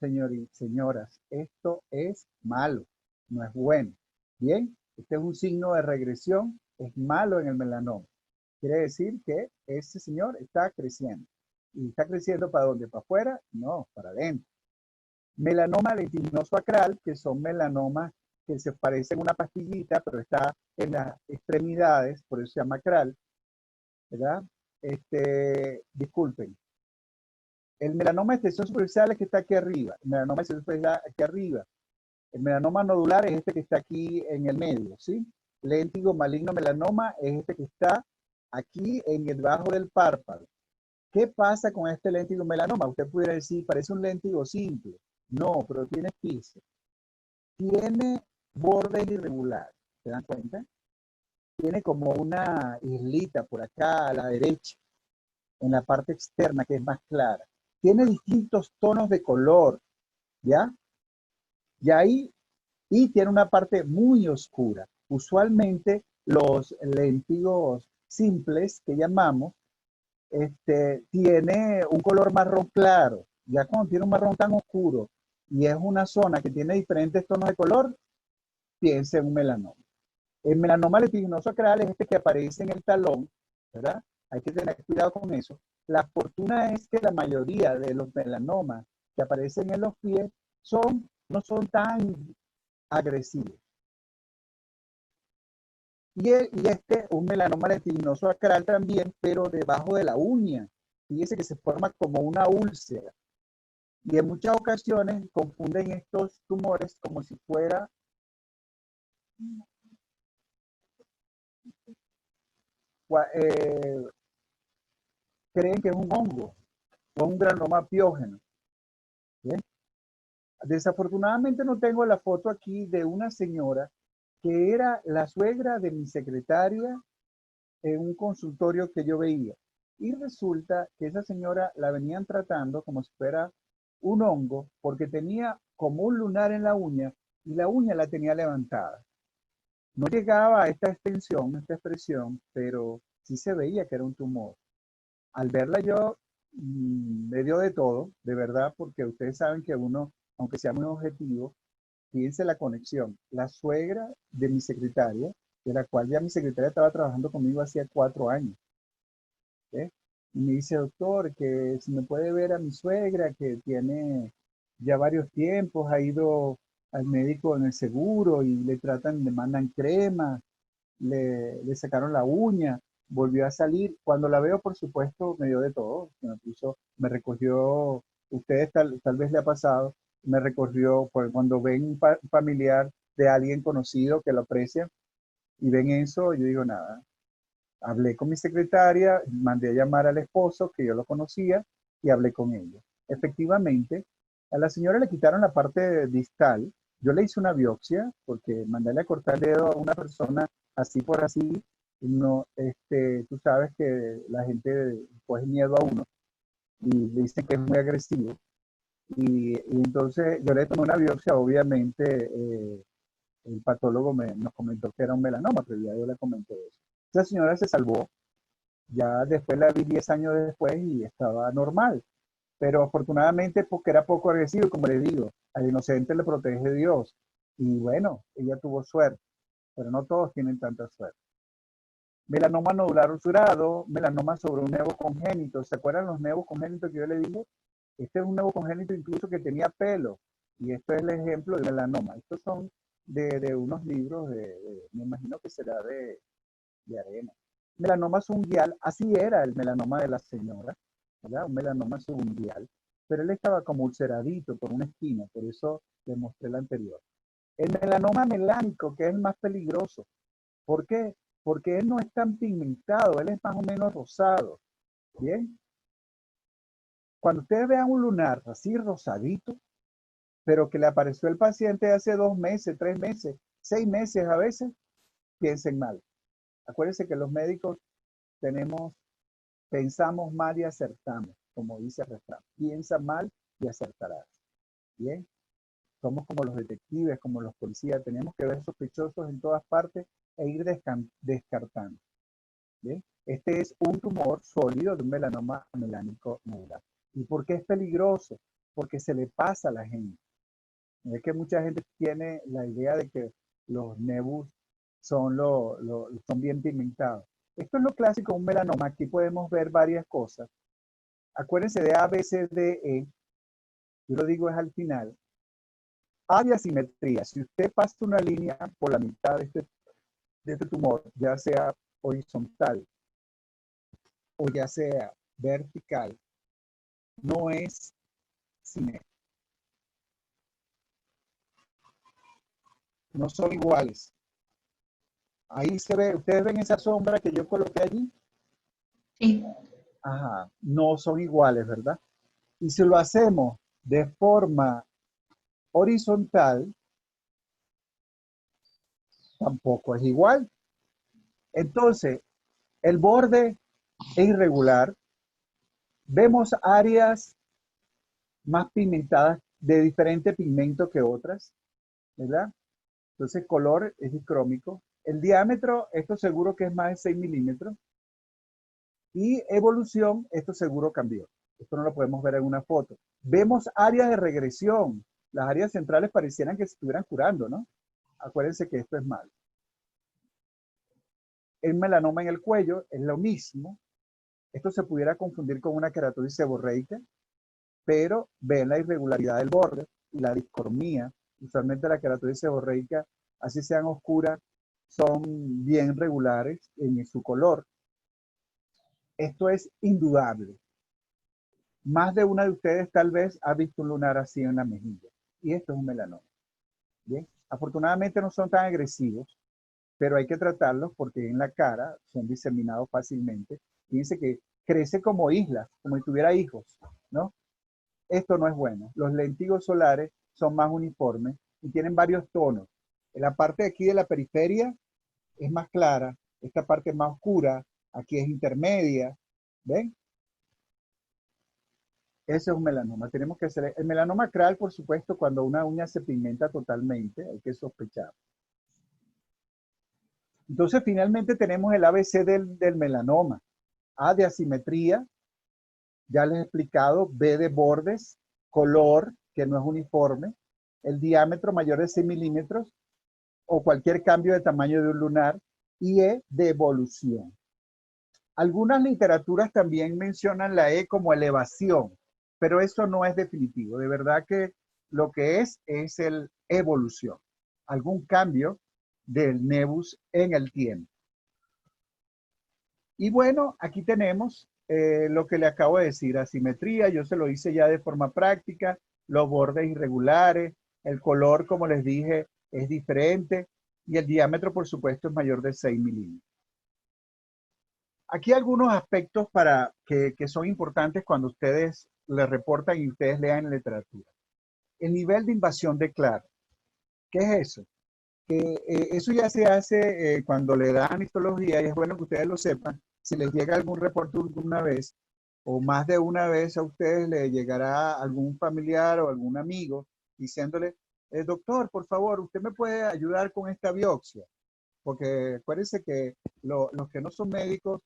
Señoras, esto es malo, no es bueno. Bien, este es un signo de regresión, es malo en el melanoma. Quiere decir que ese señor está creciendo. ¿Y está creciendo para dónde? ¿Para afuera? No, para adentro. Melanoma lentiginoso acral, que son melanomas que se parece a una pastillita, pero está en las extremidades, por eso se llama cral, ¿verdad? Disculpen. El melanoma de extensión superficial es que está aquí arriba. El melanoma de extensión superficial aquí arriba. El melanoma nodular es este que está aquí en el medio, ¿sí? Léntigo maligno melanoma es este que está aquí en el bajo del párpado. ¿Qué pasa con este léntigo melanoma? Usted pudiera decir, parece un léntigo simple. No, pero tiene piso. Tiene bordes irregulares. ¿Se dan cuenta? Tiene como una islita por acá a la derecha, en la parte externa que es más clara. Tiene distintos tonos de color, ¿ya? Y tiene una parte muy oscura. Usualmente los lentigos simples que llamamos, tiene un color marrón claro. Ya cuando tiene un marrón tan oscuro y es una zona que tiene diferentes tonos de color, piensa en un melanoma. El melanoma litiginoso acral es este que aparece en el talón, ¿verdad? Hay que tener cuidado con eso. La fortuna es que la mayoría de los melanomas que aparecen en los pies no son tan agresivos. Y un melanoma litiginoso acral también, pero debajo de la uña. Fíjese que se forma como una úlcera. Y en muchas ocasiones confunden estos tumores como si fuera creen que es un hongo o un granuloma piógeno. ¿Bien? Desafortunadamente no tengo la foto aquí de una señora que era la suegra de mi secretaria en un consultorio que yo veía. Y resulta que esa señora la venían tratando como si fuera un hongo porque tenía como un lunar en la uña y la uña la tenía levantada. No llegaba a esta extensión, esta expresión, pero sí se veía que era un tumor. Al verla yo, me dio de todo, de verdad, porque ustedes saben que uno, aunque sea muy objetivo, fíjense la conexión. La suegra de mi secretaria, de la cual ya mi secretaria estaba trabajando conmigo hacía 4 años. ¿Eh? Y me dice, doctor, que si me puede ver a mi suegra, que tiene ya varios tiempos, ha ido al médico en el seguro y le tratan, le mandan crema, le sacaron la uña, volvió a salir. Cuando la veo, por supuesto, me dio de todo. Me recogió, ustedes tal vez le ha pasado, me recogió, pues, cuando ven un familiar de alguien conocido que lo aprecia y ven eso, yo digo nada. Hablé con mi secretaria, mandé a llamar al esposo, que yo lo conocía, y hablé con ella. Efectivamente, a la señora le quitaron la parte distal. Yo le hice una biopsia, porque mandarle a cortar el dedo a una persona así por así, no, tú sabes que la gente coge miedo a uno y le dicen que es muy agresivo. Y entonces yo le tomé una biopsia, obviamente el patólogo nos comentó que era un melanoma, pero ya yo le comenté eso. Esa señora se salvó, ya después la vi 10 años después y estaba normal. Pero afortunadamente porque era poco agresivo, como le digo, al inocente le protege Dios. Y bueno, ella tuvo suerte, pero no todos tienen tanta suerte. Melanoma nodular usurado, melanoma sobre un nevo congénito. ¿Se acuerdan los nevos congénitos que yo le dije? Este es un nevo congénito incluso que tenía pelo. Y esto es el ejemplo de melanoma. Estos son de unos libros, me imagino que será de arena. Melanoma subungual, así era el melanoma de la señora, ¿verdad? Un melanoma subungual, pero él estaba como ulceradito por una esquina, por eso le mostré el anterior. El melanoma melánico, que es el más peligroso. ¿Por qué? Porque él no es tan pigmentado, él es más o menos rosado. ¿Bien? Cuando ustedes vean un lunar así rosadito, pero que le apareció el paciente hace 2 meses, 3 meses, 6 meses a veces, piensen mal. Acuérdense que los médicos pensamos mal y acertamos, como dice el refrán. Piensa mal y acertarás. Bien, somos como los detectives, como los policías, tenemos que ver sospechosos en todas partes e ir descartando. Bien, este es un tumor sólido de un melanoma melánico nodular. ¿Y por qué es peligroso? Porque se le pasa a la gente. Es que mucha gente tiene la idea de que los nebus son bien pigmentados. Esto es lo clásico de un melanoma. Aquí podemos ver varias cosas. Acuérdense de A, B, C, D, E. Yo lo digo es al final. Hay asimetría. Si usted pasa una línea por la mitad de este tumor, ya sea horizontal o ya sea vertical, no es simétrico. No son iguales. Ahí se ve, ustedes ven esa sombra que yo coloqué allí. Sí. Ajá, no son iguales, ¿verdad? Y si lo hacemos de forma horizontal, tampoco es igual. Entonces, el borde es irregular. Vemos áreas más pigmentadas de diferente pigmento que otras, ¿verdad? Entonces, color es dicrómico. El diámetro, esto seguro que es más de 6 milímetros. Y evolución, esto seguro cambió. Esto no lo podemos ver en una foto. Vemos áreas de regresión. Las áreas centrales parecieran que se estuvieran curando, ¿no? Acuérdense que esto es malo. El melanoma en el cuello es lo mismo. Esto se pudiera confundir con una queratosis seborreica, pero ven la irregularidad del borde y la discromía. Usualmente la queratosis seborreica, así sean oscuras, son bien regulares en su color. Esto es indudable. Más de una de ustedes tal vez ha visto un lunar así en la mejilla. Y esto es un melanoma. ¿Bien? Afortunadamente no son tan agresivos, pero hay que tratarlos porque en la cara son diseminados fácilmente. Fíjense que crece como islas, como si tuviera hijos, ¿no? Esto no es bueno. Los lentigos solares son más uniformes y tienen varios tonos. En la parte de aquí de la periferia es más clara, esta parte es más oscura, aquí es intermedia, ¿ven? Ese es un melanoma. Tenemos que hacer el melanoma acral, por supuesto, cuando una uña se pigmenta totalmente, hay que sospechar. Entonces, finalmente tenemos el ABC del melanoma. A de asimetría, ya les he explicado, B de bordes, color, que no es uniforme, el diámetro mayor de 6 milímetros o cualquier cambio de tamaño de un lunar, y E de evolución. Algunas literaturas también mencionan la E como elevación, pero eso no es definitivo. De verdad que lo que es el evolución, algún cambio del nebus en el tiempo. Y bueno, aquí tenemos lo que le acabo de decir, asimetría, yo se lo hice ya de forma práctica, los bordes irregulares, el color, como les dije, es diferente y el diámetro, por supuesto, es mayor de 6 milímetros. Aquí algunos aspectos que son importantes cuando ustedes les reportan y ustedes lean en literatura. El nivel de invasión de claro. ¿Qué es eso? Eso ya se hace cuando le dan histología y es bueno que ustedes lo sepan. Si les llega algún reporte una vez o más de una vez a ustedes le llegará algún familiar o algún amigo diciéndole, doctor, por favor, usted me puede ayudar con esta biopsia. Porque acuérdense que los que no son médicos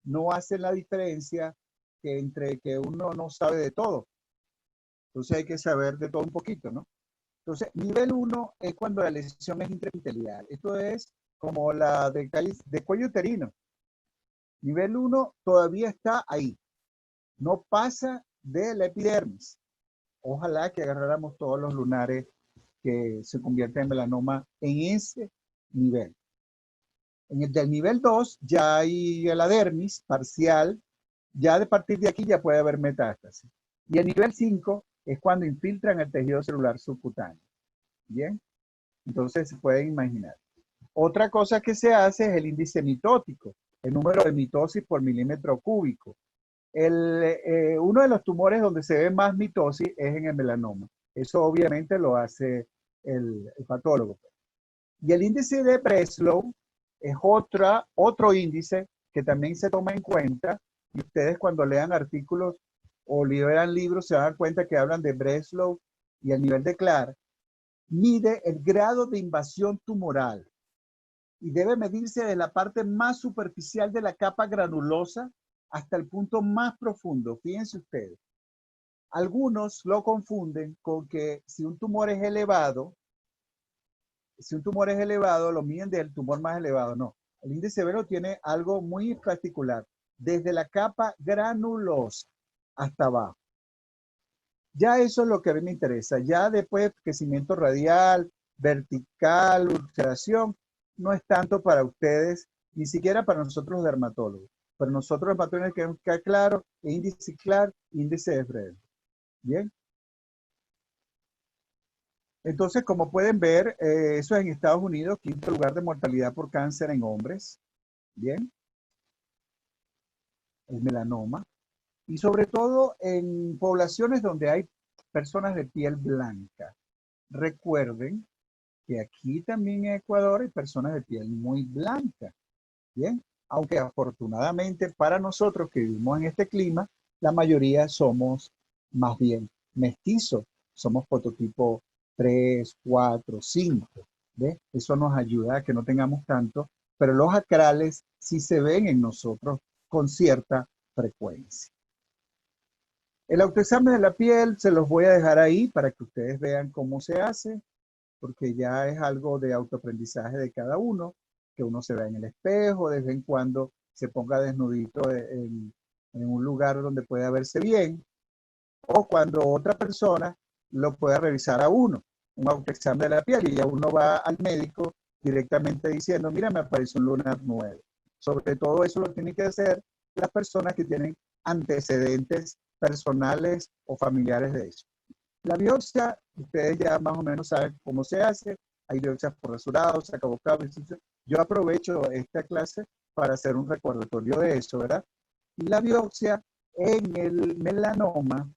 no hacen la diferencia entre que uno no sabe de todo. Entonces hay que saber de todo un poquito, ¿no? Entonces, nivel 1 es cuando la lesión es intraepitelial. Esto es como la de cuello uterino. Nivel 1 todavía está ahí. No pasa de la epidermis. Ojalá que agarráramos todos los lunares que se convierten en melanoma en ese nivel. En el del nivel 2 ya hay la dermis parcial. Ya de partir de aquí ya puede haber metástasis. Y el nivel 5 es cuando infiltran el tejido celular subcutáneo. Bien, entonces se pueden imaginar. Otra cosa que se hace es el índice mitótico, el número de mitosis por milímetro cúbico. Uno de los tumores donde se ve más mitosis es en el melanoma. Eso obviamente lo hace el patólogo. Y el índice de Breslow es otro índice que también se toma en cuenta. Y ustedes cuando lean artículos o lean libros se dan cuenta que hablan de Breslow y el nivel de Clark. Mide el grado de invasión tumoral y debe medirse de la parte más superficial de la capa granulosa hasta el punto más profundo. Fíjense ustedes. Algunos lo confunden con que si un tumor es elevado, lo miden del tumor más elevado. No, el índice Velo tiene algo muy particular. Desde la capa granulosa hasta abajo. Ya eso es lo que a mí me interesa. Ya después, crecimiento radial, vertical, ulceración, no es tanto para ustedes, ni siquiera para nosotros los dermatólogos. Para nosotros los dermatólogos queremos que quede claro, índice claro, índice de Fred. Bien. Entonces, como pueden ver, eso es en Estados Unidos, quinto lugar de mortalidad por cáncer en hombres. Bien. El melanoma. Y sobre todo en poblaciones donde hay personas de piel blanca. Recuerden que aquí también en Ecuador hay personas de piel muy blanca. Bien. Aunque afortunadamente para nosotros que vivimos en este clima, la mayoría somos más bien mestizos. Somos fototipo 3, 4, 5. ¿Ve? Eso nos ayuda a que no tengamos tanto, pero los acrales sí se ven en nosotros con cierta frecuencia. El autoexamen de la piel se los voy a dejar ahí para que ustedes vean cómo se hace, porque ya es algo de autoaprendizaje de cada uno, que uno se vea en el espejo, de vez en cuando se ponga desnudito en un lugar donde pueda verse bien, o cuando otra persona lo pueda revisar a uno, un autoexamen de la piel, y ya uno va al médico directamente diciendo, mira, me apareció un lunar nuevo. Sobre todo eso lo tienen que hacer las personas que tienen antecedentes personales o familiares de eso. La biopsia, ustedes ya más o menos saben cómo se hace. Hay biopsias por rasurado, sacabocado. Yo aprovecho esta clase para hacer un recordatorio de eso, ¿verdad? Y la biopsia en el melanoma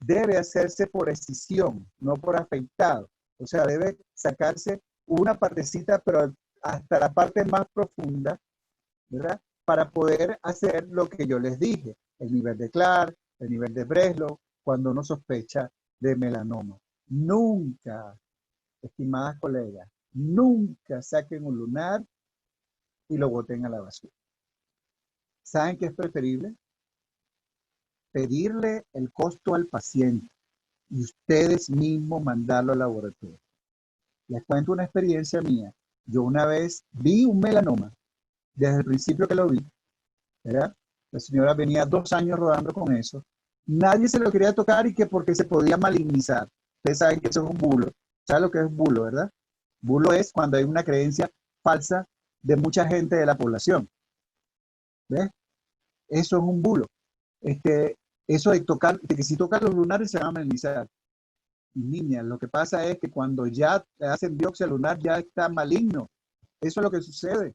debe hacerse por escisión, no por afeitado. O sea, debe sacarse una partecita, pero hasta la parte más profunda, ¿verdad? Para poder hacer lo que yo les dije, el nivel de Clark, el nivel de Breslow, cuando uno sospecha de melanoma. Nunca, estimadas colegas, nunca saquen un lunar y lo boten a la basura. ¿Saben qué es preferible? Pedirle el costo al paciente y ustedes mismos mandarlo al laboratorio. Les cuento una experiencia mía. Yo una vez vi un melanoma, desde el principio que lo vi, ¿verdad? La señora venía 2 años rodando con eso. Nadie se lo quería tocar y que porque se podía malignizar. Ustedes saben que eso es un bulo. ¿Saben lo que es bulo, verdad? Bulo es cuando hay una creencia falsa de mucha gente de la población. ¿Ves? Eso es un bulo. Eso de tocar, de que si tocan los lunares se van a malignizar. Niña, lo que pasa es que cuando ya hacen biopsia lunar ya está maligno. Eso es lo que sucede.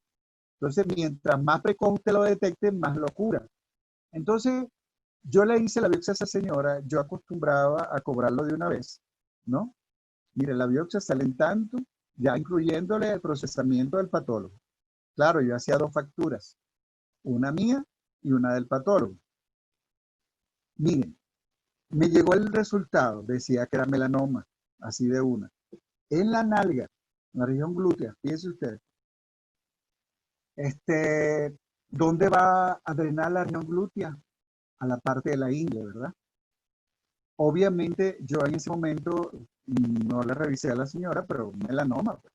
Entonces, mientras más precoz usted lo detecte, más lo cura. Entonces, yo le hice la biopsia a esa señora, yo acostumbraba a cobrarlo de una vez, ¿no? Mire, la biopsia sale en tanto, ya incluyéndole el procesamiento del patólogo. Claro, yo hacía 2 facturas, una mía y una del patólogo. Miren, me llegó el resultado, decía que era melanoma, así de una. En la nalga, en la región glútea, fíjense usted. ¿Dónde va a drenar la región glútea? A la parte de la ingle, ¿verdad? Obviamente yo en ese momento no le revisé a la señora, pero melanoma, pues.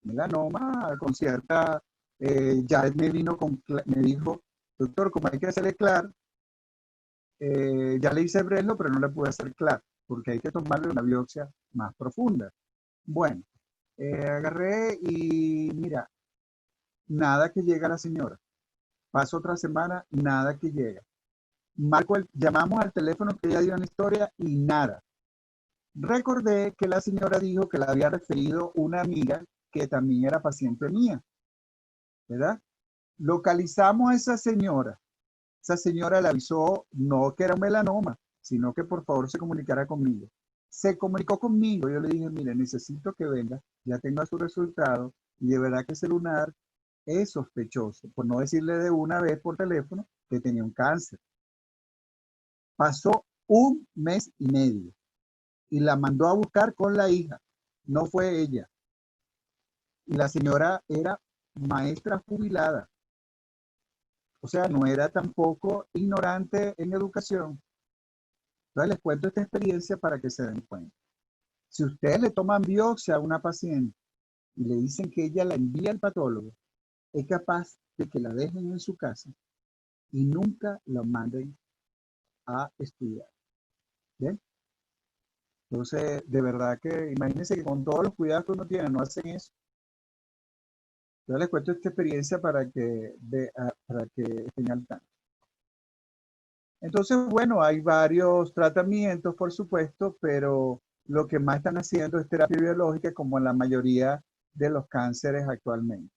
Melanoma con cierta, ya me dijo, doctor, como hay que hacerle clar, ya le hice Breslow, pero no le pude hacer clar, porque hay que tomarle una biopsia más profunda. Bueno, agarré y mira, nada que llega a la señora. Pasa otra semana, nada que llega. Llamamos al teléfono que ella dio en la historia y nada. Recordé que la señora dijo que la había referido una amiga que también era paciente mía, ¿verdad? Localizamos a esa señora. Esa señora le avisó no que era un melanoma, sino que por favor se comunicara conmigo. Se comunicó conmigo. Yo le dije, mire, necesito que venga, ya tenga su resultado y de verdad que ese lunar es sospechoso, por no decirle de una vez por teléfono que tenía un cáncer. Pasó 1 mes y medio y la mandó a buscar con la hija. No fue ella. Y la señora era maestra jubilada. O sea, no era tampoco ignorante en educación. Entonces les cuento esta experiencia para que se den cuenta. Si ustedes le toman biopsia a una paciente y le dicen que ella la envía al patólogo, es capaz de que la dejen en su casa y nunca la manden a estudiar. ¿Bien? Entonces, de verdad que imagínense que con todos los cuidados que uno tiene, no hacen eso. Yo les cuento esta experiencia para que estén al tanto. Entonces, bueno, hay varios tratamientos, por supuesto, pero lo que más están haciendo es terapia biológica, como en la mayoría de los cánceres actualmente.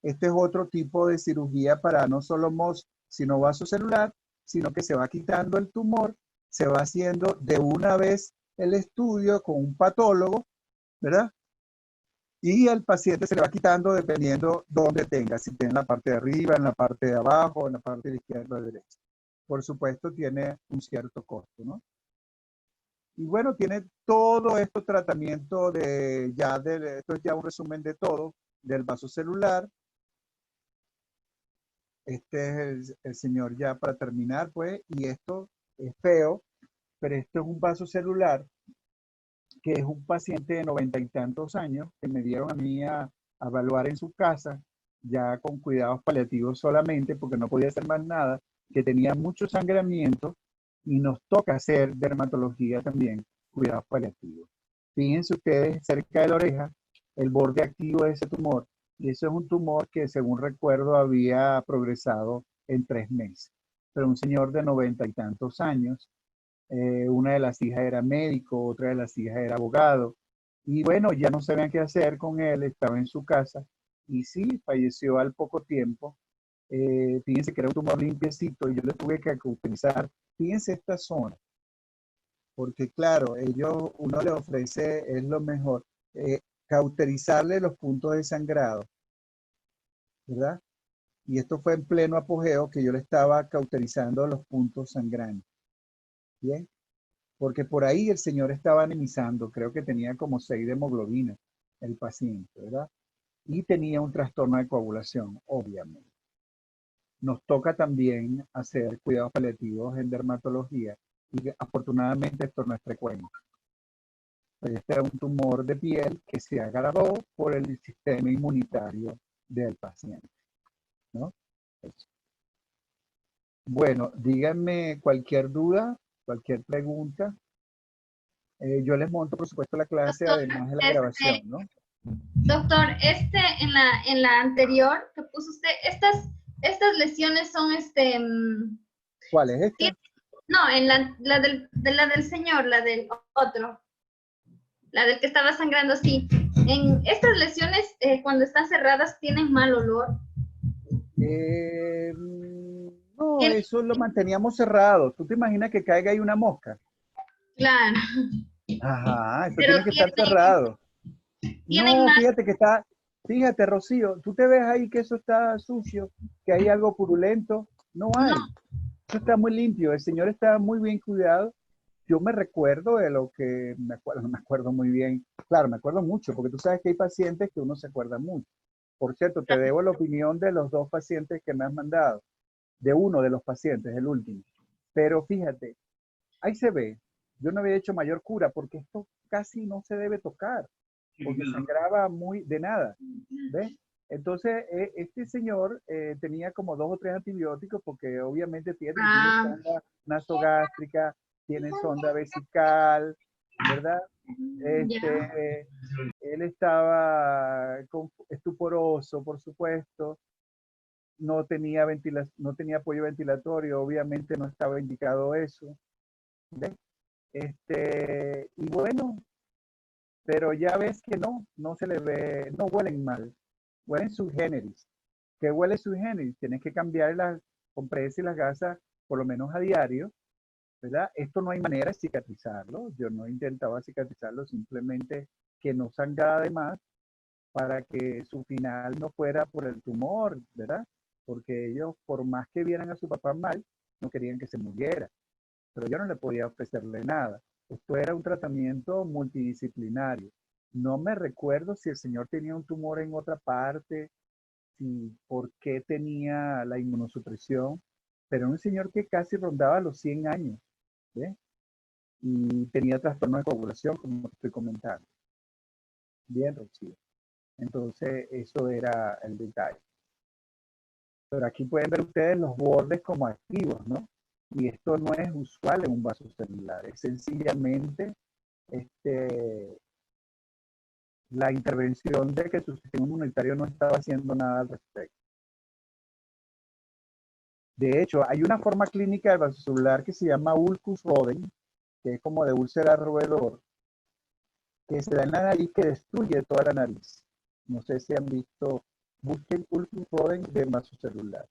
Este es otro tipo de cirugía para no solo MOS, sino vasocelular, sino que se va quitando el tumor, se va haciendo de una vez el estudio con un patólogo, ¿verdad? Y al paciente se le va quitando dependiendo dónde tenga, si tiene en la parte de arriba, en la parte de abajo, en la parte de izquierda o de derecha. Por supuesto, tiene un cierto costo, ¿no? Y bueno, tiene todo este tratamiento esto es ya un resumen de todo, del vaso celular. Este es el señor ya para terminar, pues, y esto es feo, pero esto es un vaso celular que es un paciente de 90 y tantos años que me dieron a mí a evaluar en su casa, ya con cuidados paliativos solamente, porque no podía hacer más nada, que tenía mucho sangramiento y nos toca hacer dermatología también, cuidados paliativos. Fíjense ustedes cerca de la oreja el borde activo de ese tumor, y eso es un tumor que según recuerdo había progresado en 3 meses. Pero un señor de 90 y tantos años, una de las hijas era médico, otra de las hijas era abogado. Y bueno, ya no sabían qué hacer con él, estaba en su casa y sí, falleció al poco tiempo. Fíjense que era un tumor limpiecito y yo le tuve que utilizar, fíjense esta zona, porque claro, uno le ofrece, es lo mejor, cauterizarle los puntos de sangrado, ¿verdad? Y esto fue en pleno apogeo que yo le estaba cauterizando los puntos sangrantes. ¿Bien? Porque por ahí el señor estaba anemizando, creo que tenía como 6 de hemoglobina el paciente, ¿verdad? Y tenía un trastorno de coagulación, obviamente. Nos toca también hacer cuidados paliativos en dermatología y afortunadamente esto no es frecuente. Este era un tumor de piel que se agravó por el sistema inmunitario del paciente, ¿no? Eso. Bueno, díganme cualquier duda, cualquier pregunta. Yo les monto, por supuesto, la clase, Doctor, además de la grabación, ¿no? doctor, en la anterior que puso usted, estas lesiones son ¿Cuál es esta? no, en la del señor, la del otro, la del que estaba sangrando, sí. En estas lesiones, cuando están cerradas, tienen mal olor. No, Tienen- eso lo manteníamos cerrado. ¿Tú te imaginas que caiga ahí una mosca? claro, Ajá, eso pero tiene que estar cerrado. tienen No, mal, fíjate, Rocío, tú te ves ahí que eso está sucio, que hay algo purulento. No no, hay. Eso está muy limpio. El señor está muy bien cuidado. Yo me recuerdo de lo que me acuerdo, no me acuerdo muy bien. Claro, me acuerdo mucho, porque tú sabes que hay pacientes que uno se acuerda mucho. Por cierto, te debo la opinión de los 2 pacientes que me has mandado, de uno de los pacientes, el último. Pero fíjate, ahí se ve. Yo no había hecho mayor cura porque esto casi no se debe tocar, porque sangraba muy de nada. ¿Ves? Entonces, este señor tenía como 2 o 3 antibióticos porque obviamente tiene ah, sonda nasogástrica, tiene sonda vesical, ¿verdad? ya, Este, él estaba estuporoso, por supuesto, no tenía apoyo ventilatorio, obviamente no estaba indicado eso. ¿Ves? Y bueno, pero ya ves que no se le ve, no huelen mal, huelen sui generis. ¿Qué huele sui generis? Tienes que cambiar las compresas y las gasas por lo menos a diario, ¿verdad? Esto no hay manera de cicatrizarlo, yo no intentaba cicatrizarlo, simplemente que no sangrara de más para que su final no fuera por el tumor, ¿verdad? Porque ellos, por más que vieran a su papá mal, no querían que se muriera, pero yo no le podía ofrecerle nada. Esto era un tratamiento multidisciplinario. No me recuerdo si el señor tenía un tumor en otra parte, si por qué tenía la inmunosupresión, pero era un señor que casi rondaba los 100 años, ¿sí? Y tenía trastorno de coagulación, como te estoy comentando. Bien, Rocío. Entonces, eso era el detalle. Pero aquí pueden ver ustedes los bordes como activos, ¿no? Y esto no es usual en un vaso celular, es sencillamente la intervención de que su sistema inmunitario no estaba haciendo nada al respecto. De hecho, hay una forma clínica del vaso celular que se llama ulcus rodens, que es como de úlcera roedor, que se da en la nariz, que destruye toda la nariz. No sé si han visto, busquen ulcus rodens de vaso celular.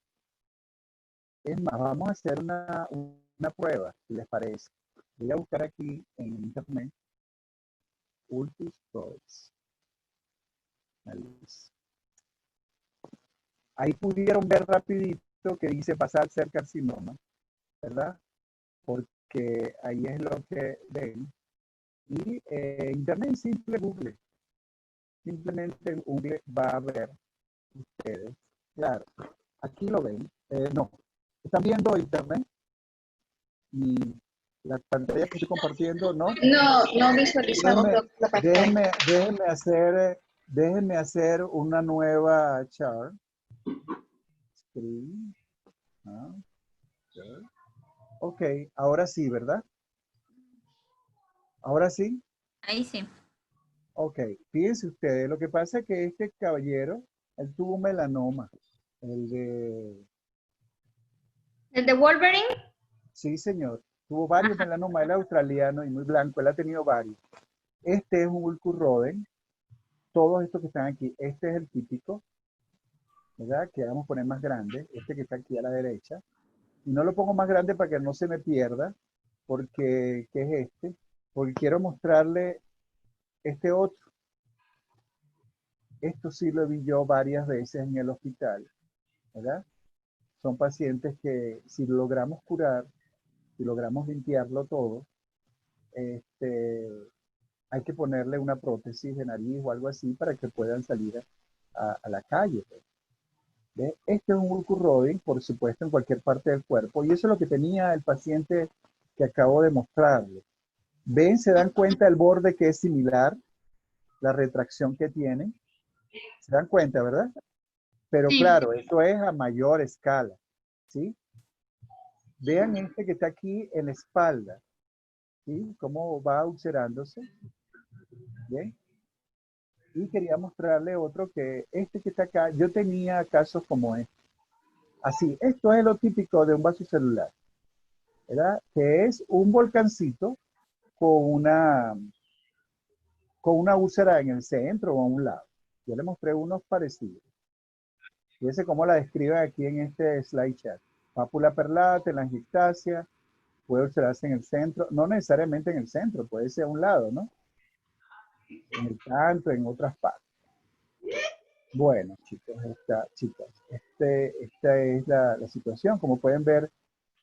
Es más, vamos a hacer una prueba, si les parece. Voy a buscar aquí en internet ulcus rodens. Ahí pudieron ver rapidito que dice pasar a ser carcinoma, ¿verdad? Porque ahí es lo que ven. Y internet simple Google. Simplemente en Google va a ver ustedes. Claro, aquí lo ven. No, están viendo internet y la pantalla que estoy compartiendo, ¿no? No, no visualizamos la pantalla. Déjenme hacer una nueva chart. Screen. Ok, ahora sí, ¿verdad? Ahora sí. Ahí sí. Ok, fíjense ustedes, lo que pasa es que este caballero, él tuvo melanoma. El de... ¿El de Wolverine? Sí, señor. Tuvo varios Ajá. melanomas. Él es australiano y muy blanco. Él ha tenido varios. Este es un ulcus rodens. Todos estos que están aquí. Este es el típico, ¿verdad? Que vamos a poner más grande. Este que está aquí a la derecha. Y no lo pongo más grande para que no se me pierda. Porque, ¿qué es este? Porque quiero mostrarle este otro. Esto sí lo vi yo varias veces en el hospital, ¿verdad? Son pacientes que si logramos curar, si logramos limpiarlo todo, hay que ponerle una prótesis de nariz o algo así para que puedan salir a la calle. ¿Ve? Este es un ulcus rodens, por supuesto, en cualquier parte del cuerpo. Y eso es lo que tenía el paciente que acabo de mostrarle. ¿Ven? ¿Se dan cuenta el borde que es similar? La retracción que tiene. ¿Se dan cuenta, verdad? Pero Sí. claro, esto es a mayor escala. ¿Sí? Vean este que está aquí en la espalda. ¿Sí? Cómo va ulcerándose. ¿Bien? Y quería mostrarle otro que este que está acá, yo tenía casos como este. Así, esto es lo típico de un vaso celular, ¿verdad? Que es un volcancito con una úlcera en el centro o a un lado. Yo le mostré unos parecidos. Fíjense cómo la describen aquí en este slide chat. Pápula perlada, telangiectasia, puede ulcerarse en el centro, no necesariamente en el centro, puede ser a un lado, ¿no? En el canto, en otras partes. Bueno, chicos, esta es la situación. Como pueden ver,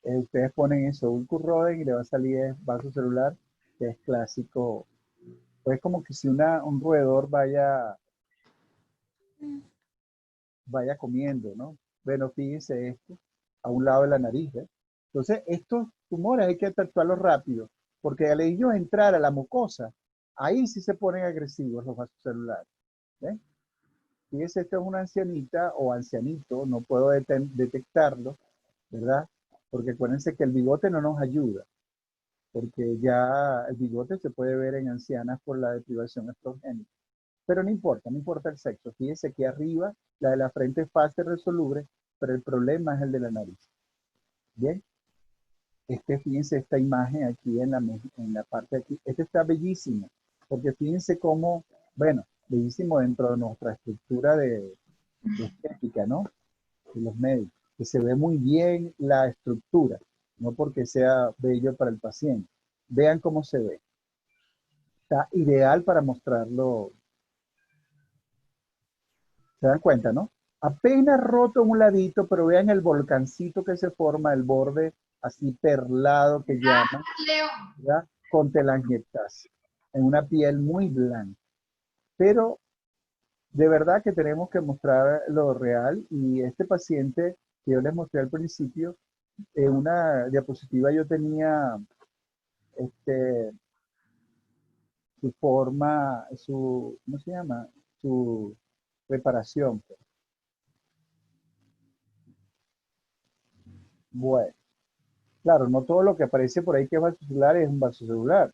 ustedes ponen eso, un curroden y le va a salir el vaso celular, que es clásico. Pues como que si un roedor vaya comiendo, ¿no? Bueno, fíjense esto, a un lado de la nariz, ¿eh? Entonces, estos tumores hay que tratarlos rápido, porque al ellos entrar a la mucosa, ahí sí se ponen agresivos los vasos celulares. ¿Eh? Fíjense, esta es una ancianita o ancianito, no puedo detectarlo, ¿verdad? Porque acuérdense que el bigote no nos ayuda, porque ya el bigote se puede ver en ancianas por la deprivación estrogénica. Pero no importa, no importa el sexo. Fíjense que arriba, la de la frente es fácil resoluble, pero el problema es el de la nariz. Bien, fíjense esta imagen aquí en la parte de aquí. Este está bellísimo, porque fíjense cómo, bueno, bellísimo dentro de nuestra estructura de estética, ¿no? De los médicos, que se ve muy bien la estructura, no porque sea bello para el paciente. Vean cómo se ve. Está ideal para mostrarlo. ¿Se dan cuenta, no? Apenas roto un ladito, pero vean el volcancito que se forma, el borde así perlado que llaman, Leo. ¿verdad? Con telangiectasia, en una piel muy blanca. Pero de verdad que tenemos que mostrar lo real y este paciente que yo les mostré al principio, en una diapositiva yo tenía su forma, ¿cómo se llama? Su preparación. Bueno. Claro, no todo lo que aparece por ahí que es vaso celular es un vaso celular,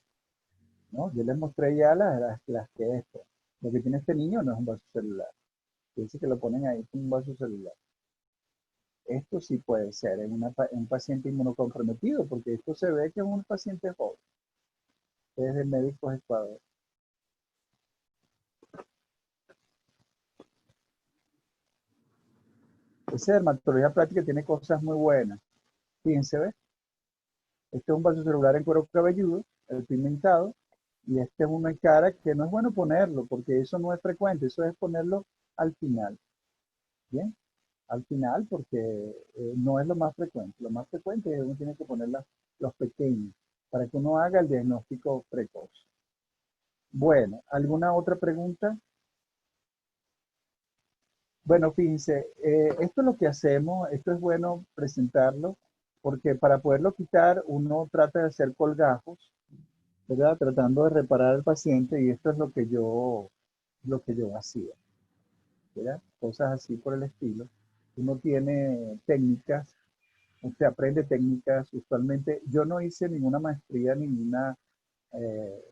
¿no? Yo les mostré ya las que es, pues. Lo que tiene este niño no es un vaso celular. Dice que lo ponen ahí como un vaso celular. Esto sí puede ser en un paciente inmunocomprometido, porque esto se ve que es un paciente joven. Es de Médicos Ecuador. Esa dermatología plástica tiene cosas muy buenas. Fíjense, ¿ves? Este es un vaso celular en cuero cabelludo, el pigmentado, y este es una cara que no es bueno ponerlo, porque eso no es frecuente, eso es ponerlo al final. ¿Bien? Al final, porque no es lo más frecuente. Lo más frecuente es que uno tiene que poner los pequeños para que uno haga el diagnóstico precoz. Bueno, ¿alguna otra pregunta? Bueno, fíjense, esto es lo que hacemos, esto es bueno presentarlo, porque para poderlo quitar uno trata de hacer colgajos, ¿verdad? Tratando de reparar al paciente y esto es lo que yo hacía, ¿verdad? Cosas así por el estilo. Uno tiene técnicas, usted aprende técnicas, usualmente yo no hice ninguna maestría, ninguna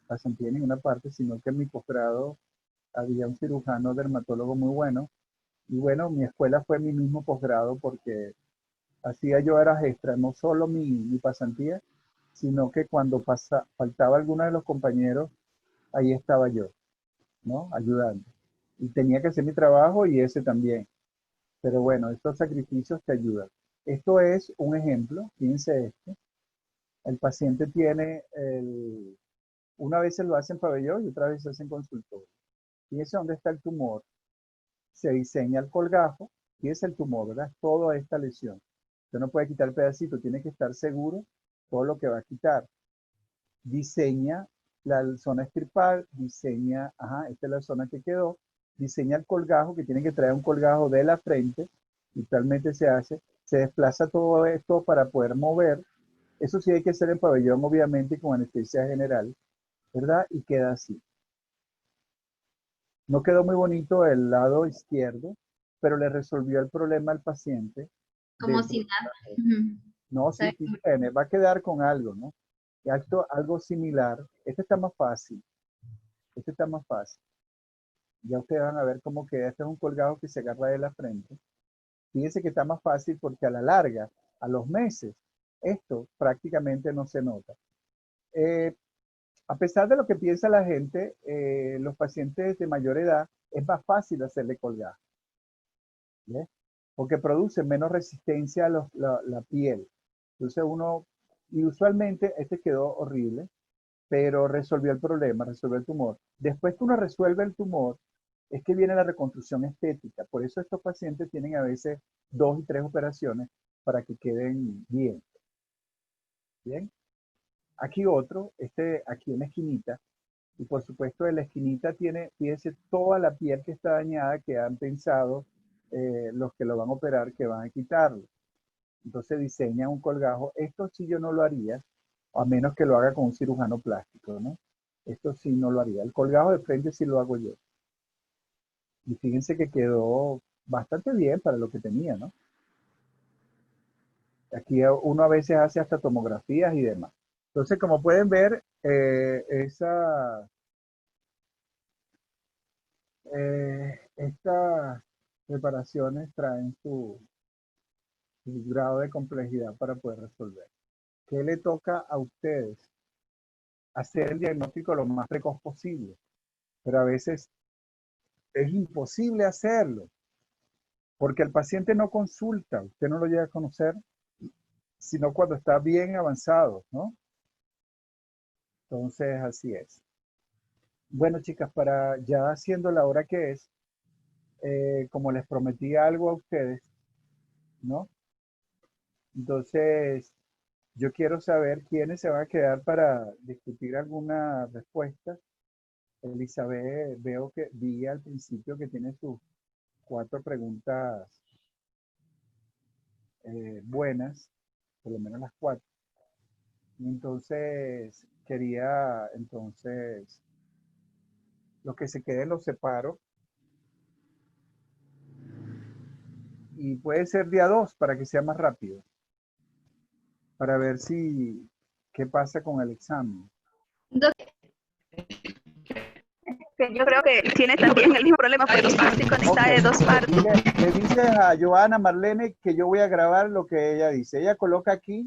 pasantía en ninguna parte, sino que en mi posgrado había un cirujano dermatólogo muy bueno. Y bueno, mi escuela fue mi mismo posgrado porque hacía yo horas extra, no solo mi pasantía, sino que cuando faltaba alguno de los compañeros, ahí estaba yo, ¿no? Ayudando. Y tenía que hacer mi trabajo y ese también. Pero bueno, estos sacrificios te ayudan. Esto es un ejemplo, fíjense esto. El paciente tiene, una vez se lo hace en pabellón y otra vez se hace en consultorio. Fíjense dónde está el tumor. Se diseña el colgajo y es el tumor, ¿verdad? Toda esta lesión. Usted no puede quitar el pedacito, tiene que estar seguro todo lo que va a quitar. Diseña la zona estirpal, diseña, ajá, esta es la zona que quedó, diseña el colgajo, que tiene que traer un colgajo de la frente, actualmente se hace, se desplaza todo esto para poder mover. Eso sí hay que hacer en pabellón, obviamente, con anestesia general, ¿verdad? Y queda así. No quedó muy bonito el lado izquierdo, pero le resolvió el problema al paciente Como dentro si de nada. la red. No, sí, sí, tiene, va a quedar con algo, ¿no? Y algo similar. Este está más fácil. Este está más fácil. Ya ustedes van a ver cómo queda. Este es un colgado que se agarra de la frente. Fíjense que está más fácil porque a la larga, a los meses, esto prácticamente no se nota. Eh, a pesar de lo que piensa la gente, los pacientes de mayor edad es más fácil hacerle colgado. ¿Ves? Porque produce menos resistencia a la piel. Entonces uno, y usualmente este quedó horrible, pero resolvió el problema, resolvió el tumor. Después que uno resuelve el tumor, es que viene la reconstrucción estética. Por eso estos pacientes tienen a veces 2 y 3 operaciones para que queden bien. Bien. Aquí otro, este aquí en la esquinita, y por supuesto en la esquinita tiene, fíjense, toda la piel que está dañada que han pensado los que lo van a operar que van a quitarlo. Entonces diseña un colgajo. Esto sí yo no lo haría, a menos que lo haga con un cirujano plástico, ¿no? Esto sí no lo haría. El colgajo de frente sí lo hago yo. Y fíjense que quedó bastante bien para lo que tenía, ¿no? Aquí uno a veces hace hasta tomografías y demás. Entonces, como pueden ver, estas preparaciones traen su grado de complejidad para poder resolver. ¿Qué le toca a ustedes? Hacer el diagnóstico lo más precoz posible, pero a veces es imposible hacerlo, porque el paciente no consulta, usted no lo llega a conocer, sino cuando está bien avanzado, ¿no? Entonces, así es. Bueno, chicas, para ya siendo la hora que es, como les prometí algo a ustedes, ¿no? Entonces, yo quiero saber quiénes se van a quedar para discutir alguna respuesta. Elizabeth, veo que vi al principio que tiene sus 4 preguntas buenas, por lo menos las 4. Entonces, quería, entonces, los que se queden los separo. Y puede ser día 2 para que sea más rápido. para ver qué pasa con el examen. Doc, Que yo creo que tiene también el mismo problema porque está así conectada de dos partes. Le dices a Joana Marlene que yo voy a grabar lo que ella dice. Ella coloca aquí,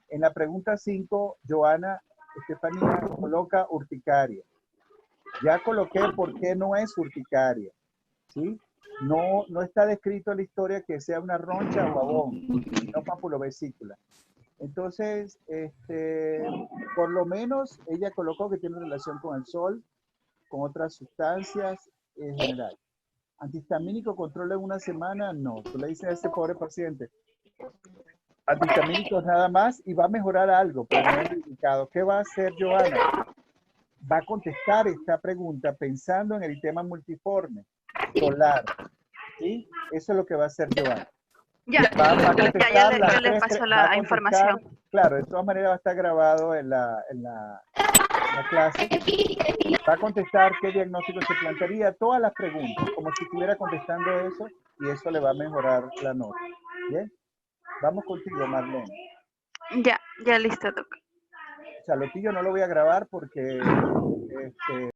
en la pregunta 5, Joana Estefanía coloca urticaria. Ya coloqué por qué no es urticaria, ¿sí? No está descrito en la historia que sea una roncha o abón, no papulovesícula. Entonces, por lo menos ella colocó que tiene relación con el sol, con otras sustancias en general. ¿Antihistamínico controla en una semana? No. Tú le dices a ese pobre paciente, antihistamínicos nada más y va a mejorar algo, pero no es indicado. ¿Qué va a hacer Joana? Va a contestar esta pregunta pensando en el tema multiforme, solar. ¿Sí? Eso es lo que va a hacer Joana. Ya, yo le paso la información. Claro, de todas maneras va a estar grabado en la clase. Va a contestar qué diagnóstico se plantearía, todas las preguntas, como si estuviera contestando eso, y eso le va a mejorar la nota. ¿Bien? Vamos contigo, Marlene. Ya listo, Doc. O sea, lo tuyo no lo voy a grabar porque